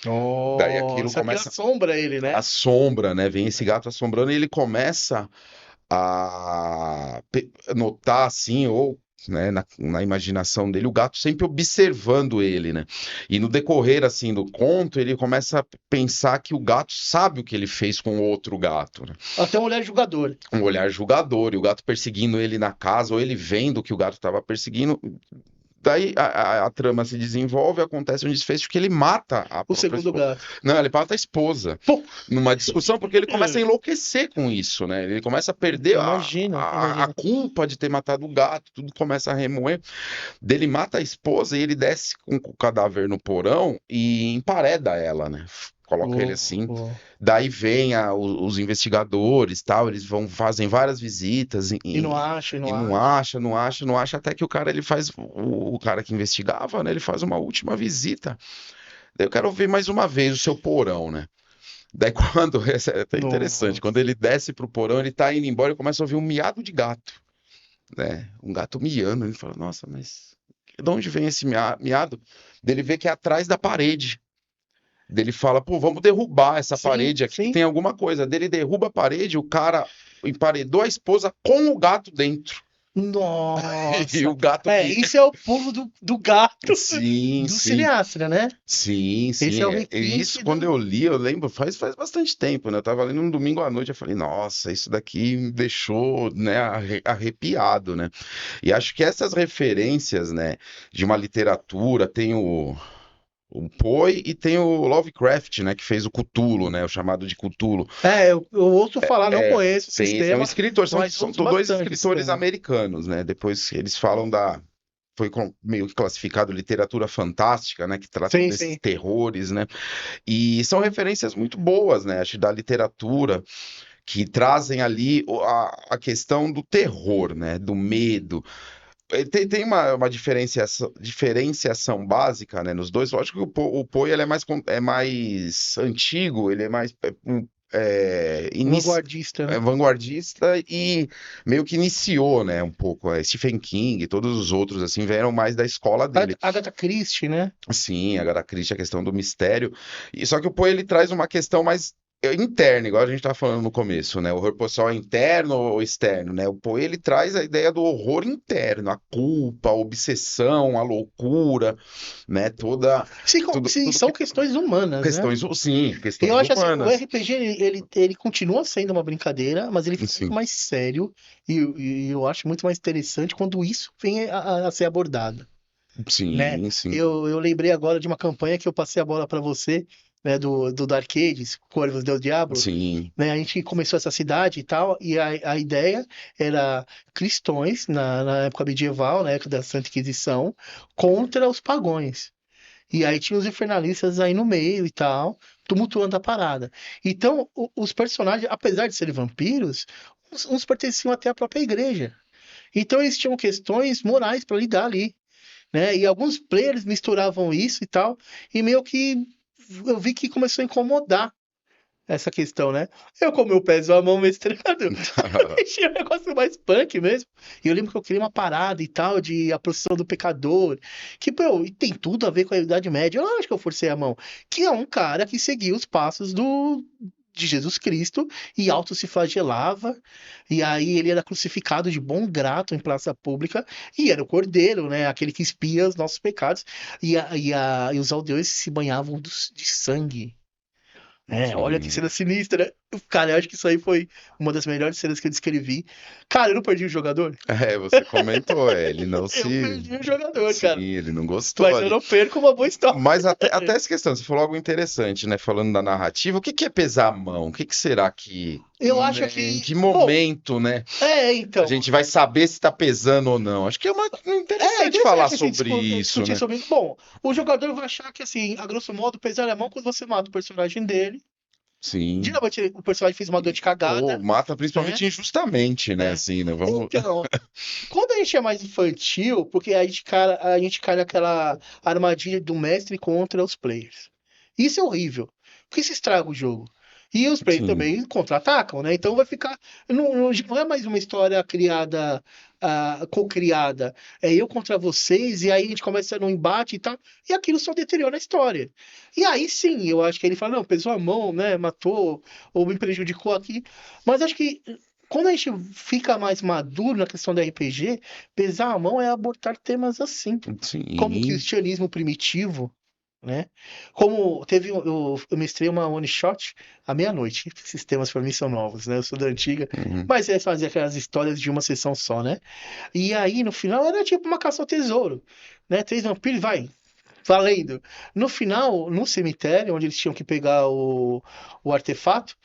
Daí aquilo Nossa, aquilo começa assombra ele, a né? sombra, né? Vem esse gato assombrando e ele começa a notar assim, ou né, na imaginação dele, o gato sempre observando ele, né? E no decorrer assim do conto, ele começa a pensar que o gato sabe o que ele fez com o outro gato, né? Até um olhar julgador. Um olhar julgador, e o gato perseguindo ele na casa, ou ele vendo que o gato estava perseguindo. Daí a trama se desenvolve, acontece um desfecho que ele mata a O própria segundo esposa. gato. Não, ele mata a esposa Pô, numa discussão, porque ele começa a enlouquecer com isso, né? Ele começa a perder imagino, a imagino. culpa de ter matado o gato, tudo começa a remoer. Dele mata a esposa e ele desce com o cadáver no porão e empareda ela, né? Coloca ele assim. Oh. Daí vem os investigadores, tal, eles vão fazem várias visitas E não acha, e e não não acha. acha, não acha, não acha, até que o cara ele faz o cara que investigava, né? Ele faz uma última visita. Daí eu quero ver mais uma vez o seu porão, né? Daí quando, essa é até interessante, quando Nossa. ele desce pro porão, ele tá indo embora e começa a ouvir um miado de gato, né? Um gato miando. Ele fala, nossa, mas de onde vem esse miado? Daí ele vê que é atrás da parede. Daí ele fala, pô, vamos derrubar essa Sim, parede aqui que sim. tem alguma coisa. Daí ele derruba a parede, o cara emparedou a esposa com o gato dentro. E o Nossa. gato É, que. isso é o pulo do gato Sim, do sim. cineasta, né? Sim, Esse sim. é o É isso, requinte quando do. eu li, eu lembro, faz bastante tempo, né? Eu tava lendo um domingo à noite, eu falei, nossa, isso daqui me deixou, né, arrepiado, né? E acho que essas referências, né, de uma literatura, tem o Poe e tem o Lovecraft, né, que fez o Cthulhu, né, o chamado de Cthulhu. É, eu ouço falar, não É, conheço o tem esse, é um sistema, escritor, mas são ouço dois bastante esse escritores tema. americanos, né? Depois eles falam foi meio que classificado literatura fantástica, né, que tratam Sim, desses sim. terrores, né? E são referências muito boas, né? Acho da literatura que trazem ali a questão do terror, né? Do medo. Tem uma diferenciação básica, né? Nos dois. Lógico que o Poe ele é mais antigo, ele é mais Vanguardista, né? vanguardista e meio que iniciou, né, um pouco. Stephen King, todos os outros, assim, vieram mais da escola dele. Agatha Christie, né? Sim, Agatha Christie, a questão do mistério. E só que o Poe ele traz uma questão mais interna, igual a gente estava falando no começo, né? O horror pessoal é interno ou externo, né? O Poe ele traz a ideia do horror interno, a culpa, a obsessão, a loucura, né? Sim, sim, Tudo são que questões humanas, né? questões, sim, E eu questões acho assim, o humanas. RPG, ele continua sendo uma brincadeira, mas ele fica muito Sim, mais sério e eu acho muito mais interessante quando isso vem a ser abordado, né? sim, sim, Eu lembrei agora de uma campanha que eu passei a bola para você, né, do Dark Ages, Corvos del Diablo, sim, né? A gente começou essa cidade e tal, e a ideia era cristãos na época medieval, na época da Santa Inquisição, contra os pagões. E aí tinha os infernalistas aí no meio e tal, tumultuando a parada. Então, os personagens, apesar de serem vampiros, uns pertenciam até à própria igreja. Então, eles tinham questões morais para lidar ali, né? E alguns players misturavam isso e tal, e meio que eu vi que começou a incomodar essa questão, né? Eu, como eu peso a mão mestrado, eu deixei o negócio mais punk mesmo. E eu lembro que eu criei uma parada e tal de a procissão do pecador, que, pô, e tem tudo a ver com a Idade Média. Eu acho que eu forcei a mão. Que é um cara que seguia os passos de Jesus Cristo e auto se flagelava, e aí ele era crucificado de bom grado em praça pública, e era o Cordeiro, né? Aquele que espia os nossos pecados, e os aldeões se banhavam de sangue. É, olha que sim. cena sinistra. Cara, eu acho que isso aí foi uma das melhores cenas que eu descrevi. Cara, eu não perdi o jogador. Você comentou, ele não Eu se. perdi o jogador, Sim, cara. ele não gostou Mas eu ali. não perco uma boa história. Mas até essa questão, você falou algo interessante, né? Falando da narrativa, o que que é pesar a mão? O que que será que, Eu acho né, em que. que Bom, momento, né? A então. gente vai saber se tá pesando ou não. Acho que é É interessante falar interessante a gente sobre isso, discutir né? sobre. Bom, o jogador vai achar que, assim, a grosso modo, pesar a mão quando você mata o personagem dele. Sim. Geralmente o personagem fez uma grande Ou cagada, mata né? principalmente injustamente, né? É. Assim, né? Vamos. Então, quando a gente é mais infantil, porque a gente cai naquela armadilha do mestre contra os players. Isso é horrível, porque isso estraga o jogo. E os players Sim, também contra-atacam, né? Então vai ficar. Não é mais uma história criada, co-criada. É eu contra vocês, e aí a gente começa num embate e tal, e aquilo só deteriora a história. E aí sim, eu acho que ele fala, não, pesou a mão, né? Matou, ou me prejudicou aqui. Mas acho que quando a gente fica mais maduro na questão da RPG, pesar a mão é abordar temas assim, como o sim. cristianismo primitivo, né? Como teve, eu mestrei uma one shot à meia-noite. Esses temas para mim são novos, né? Eu sou da antiga, Uhum. mas é fazer aquelas histórias de uma sessão só, né? E aí no final era tipo uma caça ao tesouro, né? Três vampiros, vai. Valendo. No final, no cemitério, onde eles tinham que pegar o artefato,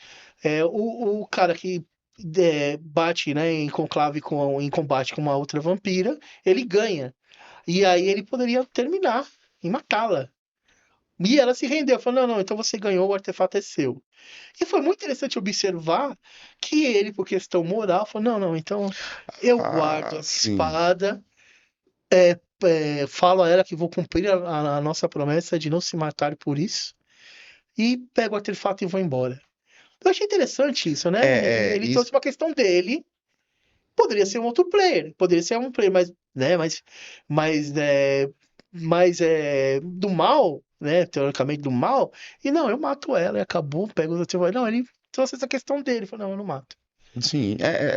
o cara que bate, né, em conclave em combate com uma outra vampira, ele ganha. E aí ele poderia terminar e matá-la. E ela se rendeu, falou: não, não, então você ganhou, o artefato é seu. E foi muito interessante observar que ele, por questão moral, falou: não, não, então eu guardo Ah, a minha sim. espada, falo a ela que vou cumprir a nossa promessa de não se matar por isso, e pego o artefato e vou embora. Eu achei interessante isso, né? Ele Isso. trouxe uma questão dele. Poderia ser um outro player, poderia ser um player mais, né, mais do mal, né, teoricamente do mal, e não, eu mato ela e acabou, pego o outro, não, ele trouxe essa questão dele, falou, não, eu não mato. Sim,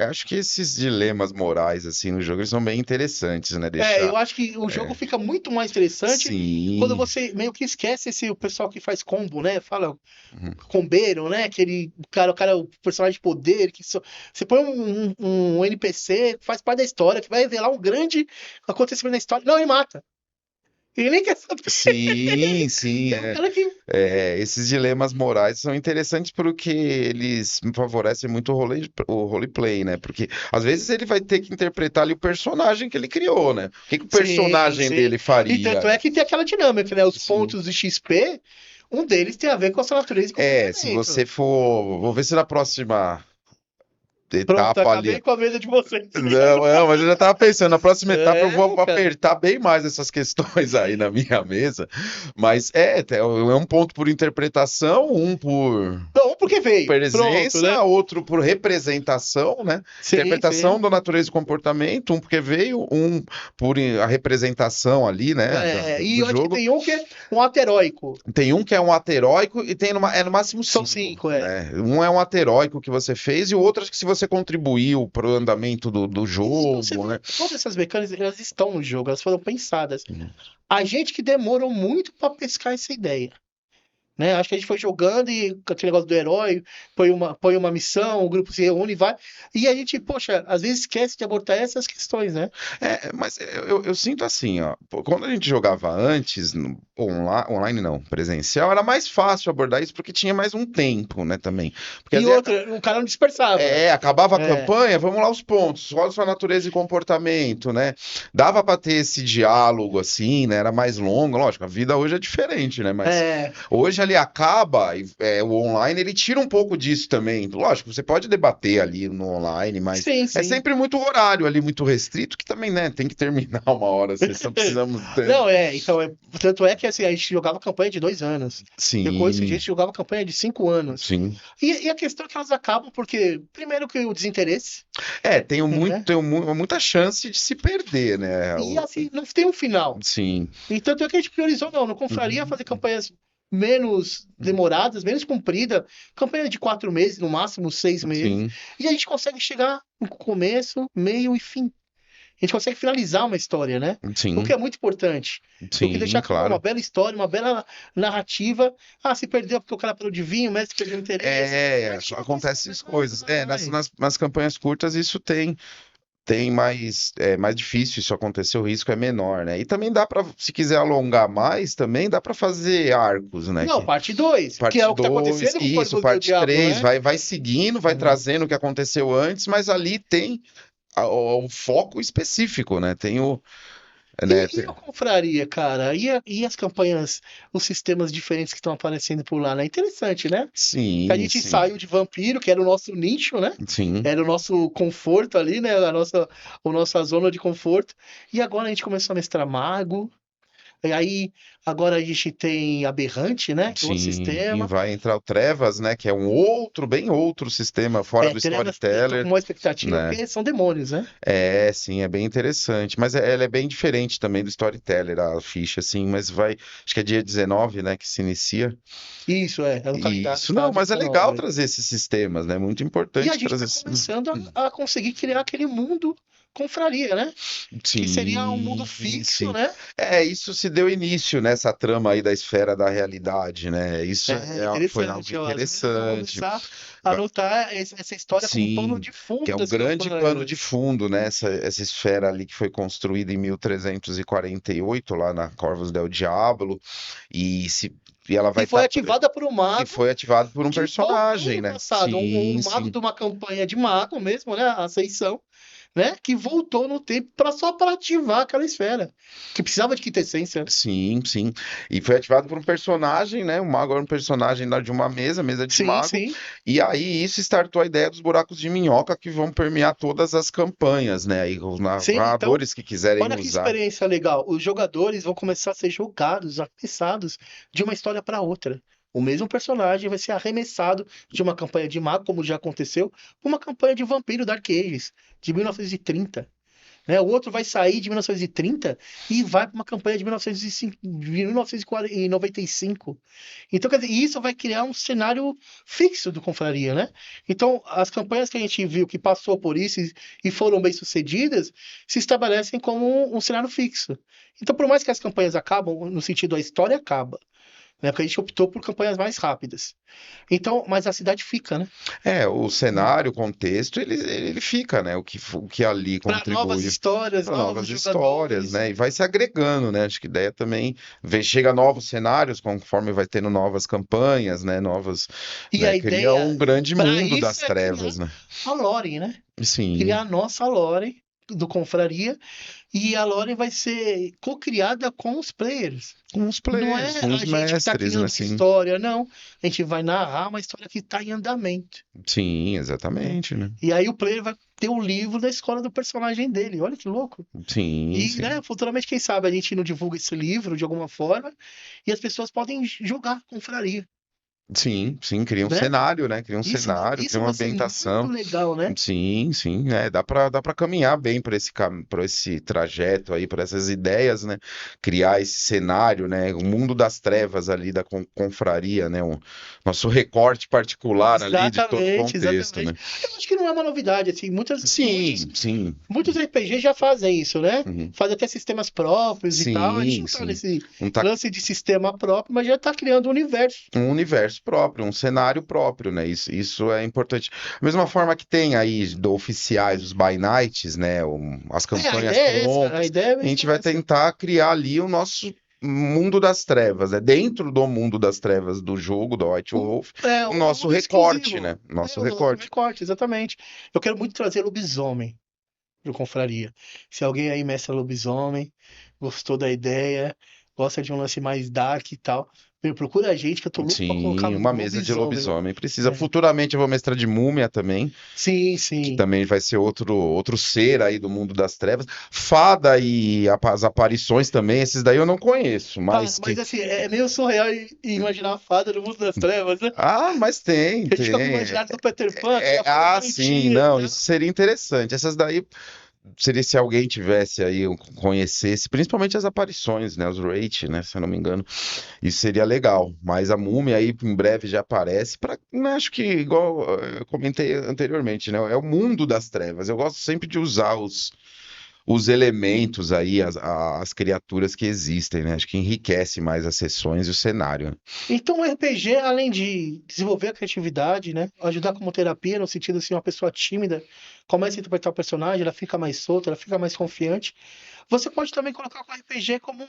acho que esses dilemas morais assim no jogo eles são bem interessantes, né? Eu Deixar. acho que o jogo fica muito mais interessante quando Sim. você meio que esquece o pessoal que faz combo, né? Fala Uhum. combeiro, né? Aquele cara, o personagem de poder, você põe um NPC, faz parte da história, que vai revelar um grande acontecimento na história. Não, ele mata. Ele nem quer saber. Sim, sim, É um cara que. esses dilemas morais são interessantes porque eles favorecem muito o roleplay, né? Porque às vezes ele vai ter que interpretar ali o personagem que ele criou, né? O que que o Sim, personagem sim. dele E tanto faria? é que tem aquela dinâmica, né? Os Sim. pontos de XP, um deles tem a ver com a sua natureza e Se comportamento. você for. Vou ver se na próxima Pronto, etapa ali. acabei com a mesa de vocês. Não, não, mas eu já tava pensando, na próxima etapa eu vou Cara. apertar bem mais essas questões aí na minha mesa. Mas é um ponto por interpretação, um por. Não, porque veio. Pronto, né? presença, outro por representação, né? Sim, Interpretação sim. da natureza e comportamento, um porque veio, um por a representação ali, né, E do eu acho que jogo. tem um que é um ato heróico. Tem um que é um ato heróico e tem é no máximo São cinco, 5, é. né? Um é um ato heróico que você fez e o outro acho que se você contribuiu para o andamento do E você jogo, vê, né? todas essas mecânicas, elas estão no jogo, elas foram pensadas. A gente que demorou muito para pescar essa ideia. Né? Acho que a gente foi jogando e com aquele negócio do herói, põe uma missão, o grupo se reúne e vai. E a gente, poxa, às vezes esquece de abordar essas questões, né? Mas eu sinto assim, ó, pô, quando a gente jogava antes, online não, presencial, era mais fácil abordar isso porque tinha mais um tempo, né, também. Porque às E vezes outra, o cara não dispersava. acabava a É, campanha, vamos lá os pontos, qual a sua natureza e comportamento, né? Dava para ter esse diálogo assim, né? Era mais longo, lógico, a vida hoje é diferente, né? Mas é, hoje ali acaba, o online ele tira um pouco disso também. Lógico, você pode debater ali no online, mas sim, é sim. sempre muito horário ali, muito restrito, que também, né? Tem que terminar uma hora, vocês só precisamos ter. Não, então, tanto é que assim, a gente jogava campanha de 2 anos. Eu conheço gente Sim, que jogava campanha de 5 anos. sim. E a questão é que elas acabam porque, primeiro que o desinteresse, né? Tenho muita chance de se perder, né? E assim, não tem um final. Sim. E tanto é que a gente priorizou, não confraria Uhum. fazer campanhas menos demoradas, menos compridas, campanha de 4 meses, no máximo 6 meses, Sim, e a gente consegue chegar no começo, meio e fim. A gente consegue finalizar uma história, né? O que sim, é muito importante. Do que sim, deixar acabar uma claro. bela história, uma bela narrativa. Ah, se perdeu porque o cara parou de vir, o mestre perdeu o interesse. Aí chega com essa Acontecem coisa, essas coisas. vai. Nas campanhas curtas isso tem mais, mais difícil isso acontecer, o risco é menor, né? E também dá para, se quiser alongar mais, também dá para fazer arcos, né? Não, parte 2, que é Parte o que está 2 acontecendo com o isso, Corvo do parte Diablo, 3 né? vai seguindo, vai Uhum. trazendo o que aconteceu antes, mas ali tem o foco específico, né? Tem o, né? E a confraria, cara? E as campanhas, os sistemas diferentes que estão aparecendo por lá, né? Interessante, né? Que a Sim, gente sim, saiu de vampiro, que era o nosso nicho, né? sim. Era o nosso conforto ali, né? A nossa zona de conforto. E agora a gente começou a mestrar mago. E aí, agora a gente tem aberrante, né? Que é outro Sim, e sistema. vai entrar o Trevas, né? Que é um outro, bem outro sistema fora do Trevas, eu tô com Storyteller, uma expectativa, né? porque são demônios, né? Sim, é bem interessante. Mas ela é bem diferente também do Storyteller, a ficha, assim. Mas vai, acho que é dia 19, né? Que se inicia. Isso, é no E calendário, isso tá não, dia mas é legal 19. trazer esses sistemas, né? Muito E a importante gente trazer. está começando a conseguir criar aquele mundo confraria, né? Que seria um mundo Sim, fixo, sim. né? Isso se deu início nessa trama aí da esfera da realidade, né? Isso foi algo Interessante, ó. Às vezes eu vou interessante. começar a anotar essa história como pano Sim, de que fundo é um dessa grande pano de campanha. fundo, né? Essa esfera ali que foi construída em 1348, lá na Corvus del Diablo, e, se, e ela vai E foi estar. ativada por um E mago foi ativado por um que voltou personagem, no né? passado. Sim, Um mago sim. de uma campanha de mago mesmo, né? A Ascensão, né? Que voltou no tempo só para ativar aquela esfera. Que precisava de quintessência. Sim, sim. E foi ativado por um personagem, né? O mago era um personagem lá de uma mesa de Sim, mago. sim. E aí isso startou a ideia dos buracos de minhoca que vão permear todas as campanhas, né? E os Sim, então, narradores que quiserem olha que usar. experiência legal. Os jogadores vão começar a ser jogados, arremessados de uma história para outra. O mesmo personagem vai ser arremessado de uma campanha de mago, como já aconteceu, para uma campanha de vampiro Dark Ages, de 1930. Né? O outro vai sair de 1930 e vai para uma campanha de 1905, de 1995. Então, quer dizer, isso vai criar um cenário fixo do Confraria, né? Então, as campanhas que a gente viu que passou por isso e foram bem sucedidas, se estabelecem como um cenário fixo. Então, por mais que as campanhas acabam, no sentido a história acaba, né? Porque a gente optou por campanhas mais rápidas. Então, mas a cidade fica, né? O cenário, o contexto, ele fica, né? O que ali Para novas contribui histórias, para novos novas histórias, jogadores. né? E vai se agregando, né? Acho que a ideia também chega novos cenários conforme vai tendo novas campanhas, né? Novas, E né? a Cria ideia um grande para mundo isso das é criar trevas, né? a lore, né? Sim, Criar a nossa lore do Confraria e a lore vai ser co-criada com os players. com os Não players, é com a os gente que está mestres, né? criando a Sim, história, não. A gente vai narrar uma história que está em andamento, sim, né? exatamente, né? E aí o player vai ter o livro da escola do personagem dele. Olha que louco. Sim, E, né, sim. futuramente, quem sabe a gente não divulga esse livro de alguma forma e as pessoas podem jogar Confraria. Sim, sim, cria um né? cenário, né? Cria um cenário, Isso cria uma vai ser muito ambientação. legal, né? Sim, sim, dá para caminhar bem para esse trajeto aí, para essas ideias, né? Criar esse cenário, né? O mundo das trevas ali da confraria, né? O nosso recorte particular ali de todo o Exatamente, contexto, exatamente. né? Eu acho que não é uma novidade, assim, Sim, sim. muitos RPGs já fazem isso, né? Uhum. Fazem até sistemas próprios e tal. A gente Sim, não tá sim. nesse Um, ta- lance de sistema próprio, mas já tá criando um universo. um universo próprio, um cenário próprio, né? Isso é importante. Da mesma forma que tem aí oficiais, os by nights, né? As A campanhas ideia é essa, a prontas, ideia é a gente mesmo vai essa. tentar criar ali o nosso mundo das trevas, né? Dentro do mundo das trevas do jogo, do White Wolf, o O nosso mundo recorte, exclusivo. né? Nosso O nosso recorte. recorte, exatamente. Eu quero muito trazer lobisomem pro Confraria. Se alguém aí mestra lobisomem, gostou da ideia, gosta de um lance mais dark e tal, meu, procura a gente que eu tô louco pra colocar Sim, uma mesa de lobisomem. lobisomem. Precisa. É. Futuramente eu vou mestrar de múmia também, Sim, que sim. também vai ser outro ser aí do mundo das trevas. Fada e as aparições também, esses daí eu não conheço, Cara, mas mas que. assim, é meio surreal imaginar a fada no mundo das trevas, né? Ah, mas tem, A gente fica com o tem. imaginário do Peter Pan, aquela fada Sim, bonitinha e não, tal. isso seria interessante. Essas daí seria se alguém tivesse aí, conhecesse, principalmente as aparições, né? Os Wraith, né? Se eu não me engano. Isso seria legal, mas a múmia aí em breve já aparece. Acho que, igual eu comentei anteriormente, né? É o mundo das trevas. Eu gosto sempre de usar os elementos aí, as criaturas que existem, né? Acho que enriquece mais as sessões e o cenário. Então, o RPG, além de desenvolver a criatividade, né, ajudar como terapia, no sentido assim, uma pessoa tímida começa a interpretar o personagem, ela fica mais solta, ela fica mais confiante. Você pode também colocar o RPG como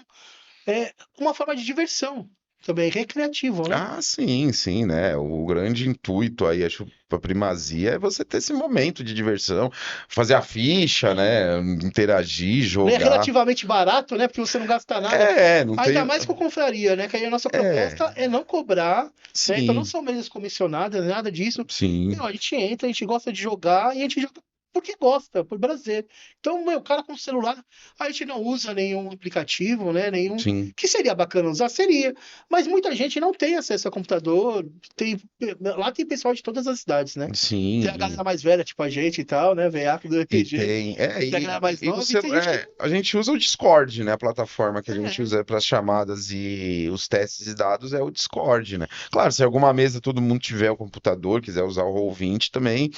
uma forma de diversão, também recreativo, né? Ah, sim, sim, né? O grande intuito aí, acho, a primazia é você ter esse momento de diversão, fazer a ficha, né? Interagir, É jogar. relativamente barato, né? Porque você não gasta nada. Não Ainda tem. mais com confraria, né? Que aí a nossa É, proposta é não cobrar, né? Então não sim, são mesas comissionadas, nada disso. Meu, sim, a gente entra, a gente gosta de jogar e a gente joga porque gosta, por prazer. Então, meu, o cara com celular, a gente não usa nenhum aplicativo, né? Nenhum. sim, Que seria bacana usar? Seria. Mas muita gente não tem acesso a computador. Tem... Lá tem pessoal de todas as idades, né? Tem a sim. galera mais velha, tipo a gente e tal, né? Veiaco do E RPG. tem. Tem a galera mais E o nova e tem gente que. a gente usa o Discord, né? A plataforma que a gente É. usa para as chamadas e os testes de dados é o Discord, né? Claro, se alguma mesa todo mundo tiver o computador, quiser usar o Roll20 também,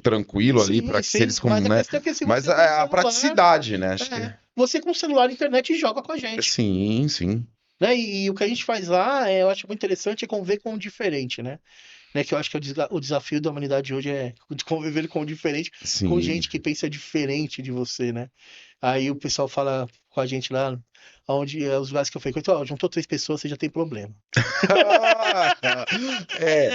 tranquilo ali, Sim, para que se sim, eles com, mas a né? questão é que se Mas você com a celular, praticidade, né? Acho que você com celular e internet joga com a gente, sim, sim, né? E o que a gente faz lá, eu acho muito interessante, é conviver com o diferente, né? Que eu acho que o desafio da humanidade hoje é de conviver com o diferente, com sim. gente que pensa diferente de você, né? Aí o pessoal fala com a gente lá, onde os lugares que eu frequento, ó, juntou 3 pessoas, você já tem problema. É,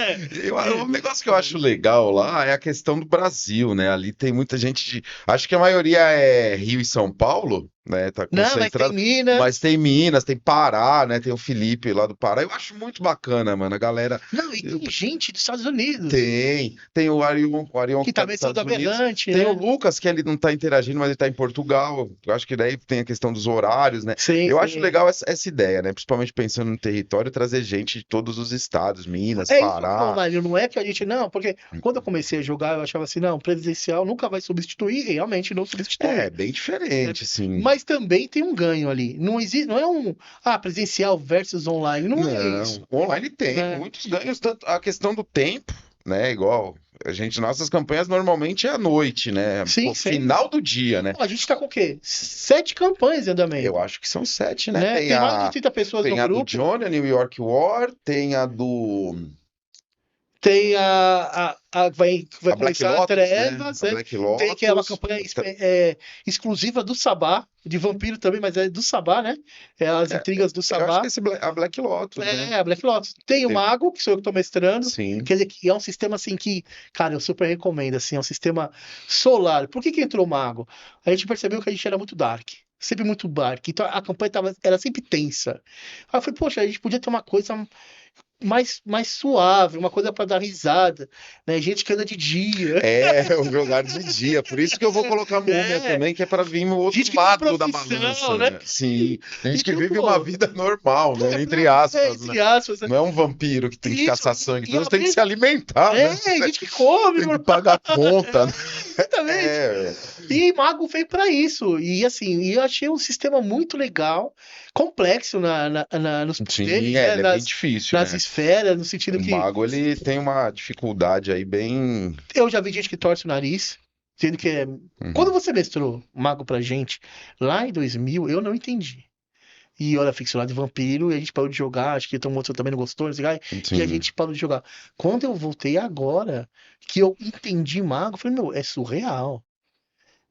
É, o negócio que eu acho legal lá é a questão do Brasil, né? Ali tem muita gente acho que a maioria é Rio e São Paulo, né? Tá não, mas tem concentrado, mas Minas, tem Minas, tem Pará, né? Tem o Felipe lá do Pará. Eu acho muito bacana, mano. A galera não, e tem gente dos Estados Unidos, tem o Arion que que tá tá nos pensando Estados Unidos. aberrante, Tem o né? Lucas, que ele não tá interagindo, mas ele tá em Portugal. Eu acho que daí tem a questão dos horários, né? Sim, Eu acho sim. legal essa ideia, né? Principalmente pensando no território, trazer gente de todos os estados, Minas, É isso que eu tô falando, Pará. Mário. Não é que a gente. Não, porque quando eu comecei a jogar, eu achava assim, não, presencial nunca vai substituir, e realmente não É, substitui. bem Né? diferente, sim. Mas também tem um ganho ali. Não existe, não é presencial versus online. Não é Não, isso. online tem Né? muitos ganhos, tanto a questão do tempo, né? Igual nossas campanhas normalmente é à noite, né? Sim, Pô, sim. final do dia, né? Pô, a gente tá com o quê? 7 campanhas em Eu andamento. acho que são 7, né? Né? Tem mais de 30 pessoas no Tem a do grupo. Johnny, a New York War, tem a do Tem vai a Black começar a Lotus, né? Trevas, A né? Black Tem que é uma Lotus. campanha exclusiva do Sabá, de vampiro também, mas é do Sabá, né? É as É, intrigas do eu acho que Sabá. a Black Lotus, né? É, a Black Lotus. Tem o Tem- Mago, que sou eu que tô mestrando. Sim, Quer dizer, que é um sistema assim que, cara, eu super recomendo, assim, é um sistema solar. Por que que entrou o Mago? A gente percebeu que a gente era muito dark. Sempre muito dark. Então a campanha era sempre tensa. Aí eu falei, poxa, a gente podia ter uma coisa mais suave, uma coisa para dar risada, né? Gente que anda de dia. É, o jogar de dia. Por isso que eu vou colocar múmia É, também, que é para vir o gente outro que tem lado da profissão, balança, né? né? Sim. Gente que Então, vive uma pô, vida normal, né? Entre aspas, né? entre aspas, né? Não é um vampiro que tem que Isso, caçar sangue, e então você ao tem que se mesmo. alimentar, né? É, gente que come, Tem que mano. pagar conta, né? Exatamente. É, E Mago veio para isso. E assim, eu achei um sistema muito legal, complexo nos sim, poderes, é, né? ele é bem difícil, Nas né? esferas, no sentido O que mago, ele tem uma dificuldade aí bem... eu já vi gente que torce o nariz, sendo que é. Quando Uhum. você mestrou Mago pra gente, lá em 2000, eu não entendi. E eu era ficcionado de vampiro, e a gente parou de jogar, acho que o outro também não gostou, não sei lá, e a Sim, gente parou de jogar. Quando eu voltei agora, que eu entendi Mago, eu falei, meu, é surreal.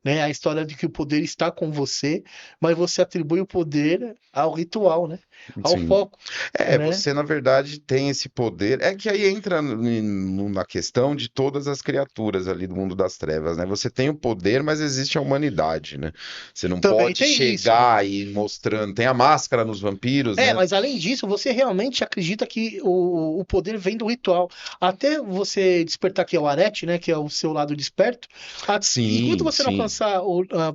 Né? A história de que o poder está com você, mas você atribui o poder ao ritual, né? Ao sim. foco, É, né? você na verdade tem esse poder. É que aí entra na questão de todas as criaturas ali do mundo das trevas, né? Você tem o poder, mas existe a humanidade, né? Você não Também pode tem isso. chegar e ir mostrando. Tem a máscara nos vampiros, É, né? mas além disso, você realmente acredita que o poder vem do ritual. Até você despertar que é o arete, né? Que é o seu lado desperto. Enquanto Sim, você não sim. alcançar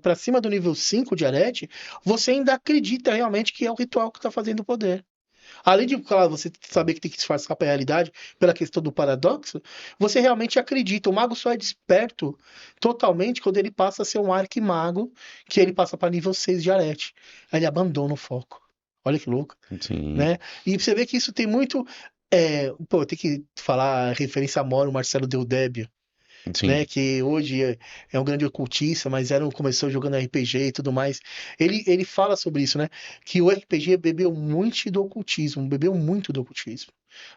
para cima do nível 5 de arete, você ainda acredita realmente que é o ritual que está fazendo o poder. Além de, claro, você saber que tem que disfarçar para a realidade pela questão do paradoxo, você realmente acredita. O mago só é desperto totalmente quando ele passa a ser um arquimago, que ele passa para nível 6 de arete. Aí ele abandona o foco. Olha que louco, Sim, né? E você vê que isso tem muito. Pô, tem que falar referência a Moro, Marcelo Deldébio, né? sim. Que hoje é um grande ocultista, mas começou jogando RPG e tudo mais. Ele fala sobre isso, né? Que o RPG bebeu muito do ocultismo, bebeu muito do ocultismo.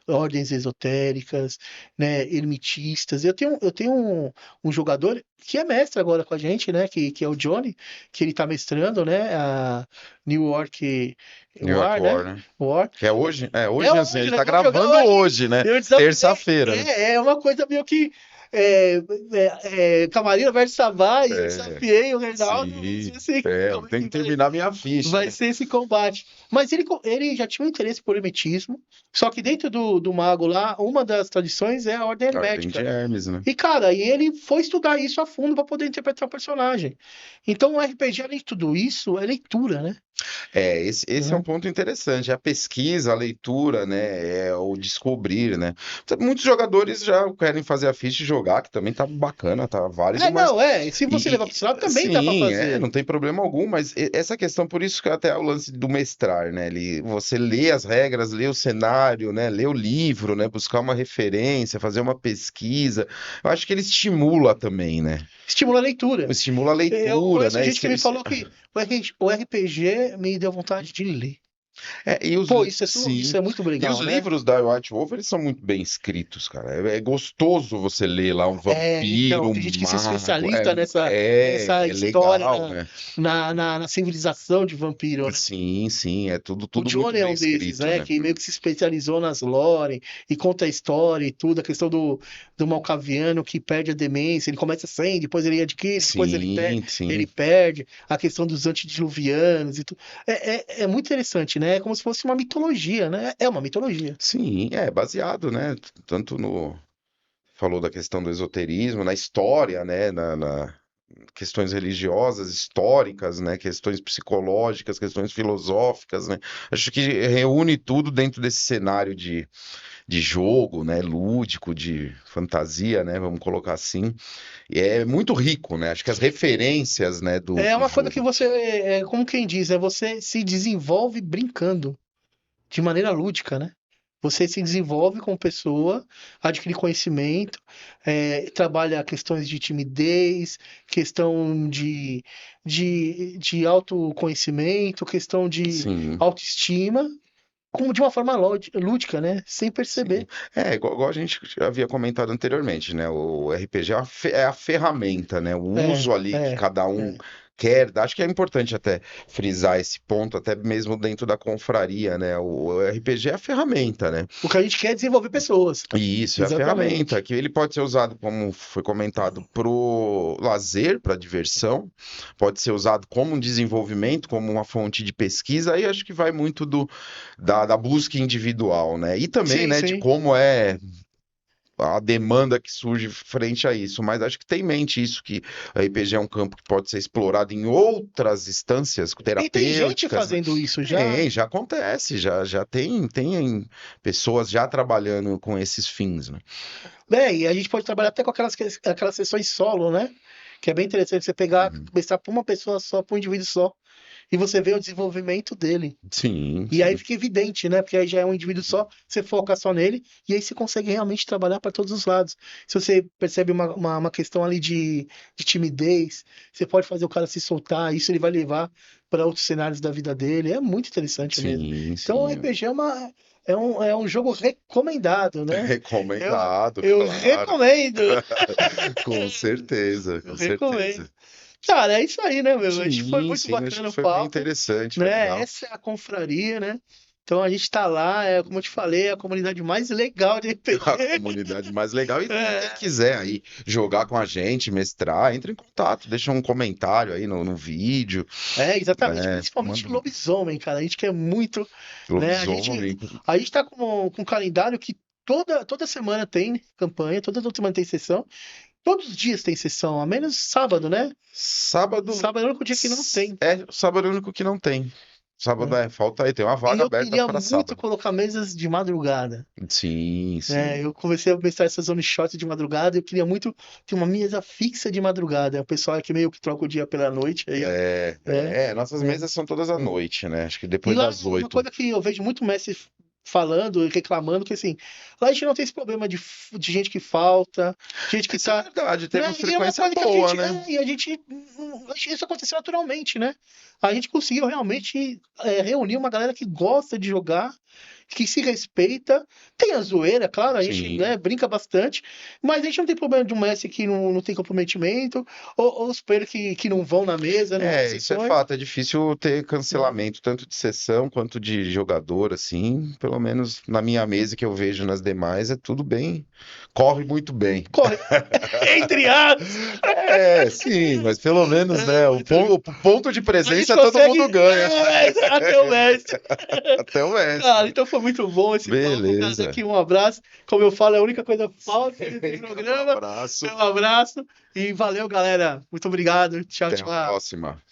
Ordens esotéricas, né? Ermitistas. Eu tenho um jogador que é mestre agora com a gente, né? Que é o Johnny, que ele tá mestrando, né? A New York New York War, War, né? né? War. Que é hoje? É, É hoje, assim, a hoje, gente né? tá Vamos jogar gravando hoje. hoje, né? Eu desafiei. Terça-feira, né? É uma coisa meio que. É, Camarilla versus Sabá, e eu É, desafiei o Reinaldo. Vamos sim. ver se, É, eu como é tenho que que terminar minha ficha, vai né? ser esse combate. Mas ele já tinha um interesse por hermetismo, só que dentro do mago lá, uma das tradições é a ordem A Ordem de hermética. Hermes, né? E, cara, ele foi estudar isso a fundo para poder interpretar o personagem. Então, o RPG, além de tudo isso, é leitura, né? É, esse é um Né? ponto interessante. A pesquisa, a leitura, né? É o descobrir, né? Muitos jogadores já querem fazer a ficha e jogar, que também tá bacana, tá válido, mas. Não, se você levar para o lado, também dá para Sim, fazer. não tem problema algum, mas essa questão, por isso que até é o lance do mestrar, né? Você lê as regras, lê o cenário, né? Lê o livro, né? Buscar uma referência, fazer uma pesquisa. Eu acho que ele estimula também, né? Estimula a leitura. Estimula a Eu leitura, conheço né? gente que me falou que o RPG me deu vontade de ler. E os, Pô, isso sim. é muito E os legal, né? livros da White Wolf, eles são muito bem escritos, cara. É gostoso você ler lá um Então, vampiro, tem um gente que se mago. especializa nessa É história, legal, né? na civilização de vampiro, né? Sim, sim, é tudo, O tudo muito Johnny é bem um desses, escrito, né? né? Que meio que se especializou nas lore e conta a história e tudo. A questão do Malkaviano que perde a demência. Ele começa sem, depois ele adquire, depois Sim, ele sim. perde. A questão dos antediluvianos e tudo. É muito interessante, né? É como se fosse uma mitologia, né? É uma mitologia. Sim, é baseado, né? Tanto no. Falou da questão do esoterismo, na história, né? Na questões religiosas, históricas, né? Questões psicológicas, questões filosóficas, né? Acho que reúne tudo dentro desse cenário de jogo, né? Lúdico, de fantasia, né? Vamos colocar assim. E é muito rico, né? Acho que as referências, né? Do, É do uma coisa que jogo. você, como quem diz, você se desenvolve brincando, de maneira lúdica, né? Você se desenvolve como pessoa, adquire conhecimento, trabalha questões de timidez, questão de autoconhecimento, questão de Sim, autoestima, como de uma forma lúdica, né? Sem sim. perceber. É, igual a gente já havia comentado anteriormente, né? O RPG é a ferramenta, né? O É, uso ali que é, cada um é. quer, acho que é importante até frisar esse ponto, até mesmo dentro da confraria, né? O RPG é a ferramenta, né? O que a gente quer é desenvolver pessoas. E isso é a ferramenta, Exatamente. que ele pode ser usado, como foi comentado, pro lazer, para diversão, pode ser usado como um desenvolvimento, como uma fonte de pesquisa, aí acho que vai muito da busca individual, né? E também, Sim, né, de sim. como é a demanda que surge frente a isso, mas acho que tem em mente isso, que a RPG é um campo que pode ser explorado em outras instâncias E tem gente terapêuticas, né? fazendo isso já. Já acontece, já tem pessoas já trabalhando com esses fins, né? E a gente pode trabalhar até com aquelas sessões solo, né? Que é bem interessante você pegar, Uhum. começar por uma pessoa só, por um indivíduo só, e você vê o desenvolvimento dele. Sim, E aí sim. fica evidente, né? Porque aí já é um indivíduo só, você foca só nele, e aí você consegue realmente trabalhar para todos os lados. Se você percebe uma questão ali de timidez, você pode fazer o cara se soltar, isso ele vai levar para outros cenários da vida dele. É muito interessante mesmo. Sim, Então o sim. RPG é um jogo recomendado, né? Eu, Recomendado, eu claro. recomendo, Com certeza, eu com recomendo. certeza. Cara, é isso aí, né, meu? Acho que foi Sim, muito sim, acho que bacana o foi bem papo, interessante, foi né? legal. Essa é a confraria, né? Então a gente tá lá, como eu te falei, é a comunidade mais legal de A RPG. comunidade mais legal. E quem É, quiser aí jogar com a gente, mestrar, entre em contato, deixa um comentário aí no vídeo, exatamente, né? principalmente Manda lobisomem, cara. A gente quer muito, né? A gente, lobisomem. a gente tá com um calendário que toda semana tem campanha, toda semana tem sessão, todos os dias tem sessão, a menos sábado, né? Sábado. Sábado é o único dia que não tem. Sábado é o único que não tem. Sábado Né? falta aí, tem uma E vaga eu aberta queria para muito sábado. colocar mesas de madrugada. Sim, sim. Eu comecei a pensar essas one shots de madrugada. Eu queria muito ter uma mesa fixa de madrugada. O pessoal aqui meio que troca o dia pela noite. Aí, é, Nossas é. mesas são todas à noite, né? Acho que E depois lá, das uma 8. coisa que eu vejo muito mestre falando e reclamando, que assim, lá a gente não tem esse problema de gente que falta, gente que Isso é tá. verdade, tem Né? uma E é uma frequência coisa que a boa, gente. né? E a gente. Isso aconteceu naturalmente, né? A gente conseguiu realmente reunir uma galera que gosta de jogar, que se respeita. Tem a zoeira, claro, a gente, Sim. né, brinca bastante, mas a gente não tem problema de um mestre que não tem comprometimento, ou os players que não vão na mesa, não nas Isso é sessões. fato. É difícil ter Né? cancelamento, tanto de sessão quanto de jogador, assim. Pelo menos na minha mesa que eu vejo nas demais, é tudo bem. Corre muito bem. Corre, entre aspas. Sim, mas pelo menos, É, né? O muito... o ponto de A gente presença todo consegue mundo ganha. até o mestre. Até o S. Cara, então foi muito bom esse papo, cara. Beleza. Daqui um abraço. Como eu falo, é a única coisa falsa nesse Um programa. abraço. Um abraço e valeu, galera. Muito obrigado. Tchau, Até a tchau. próxima.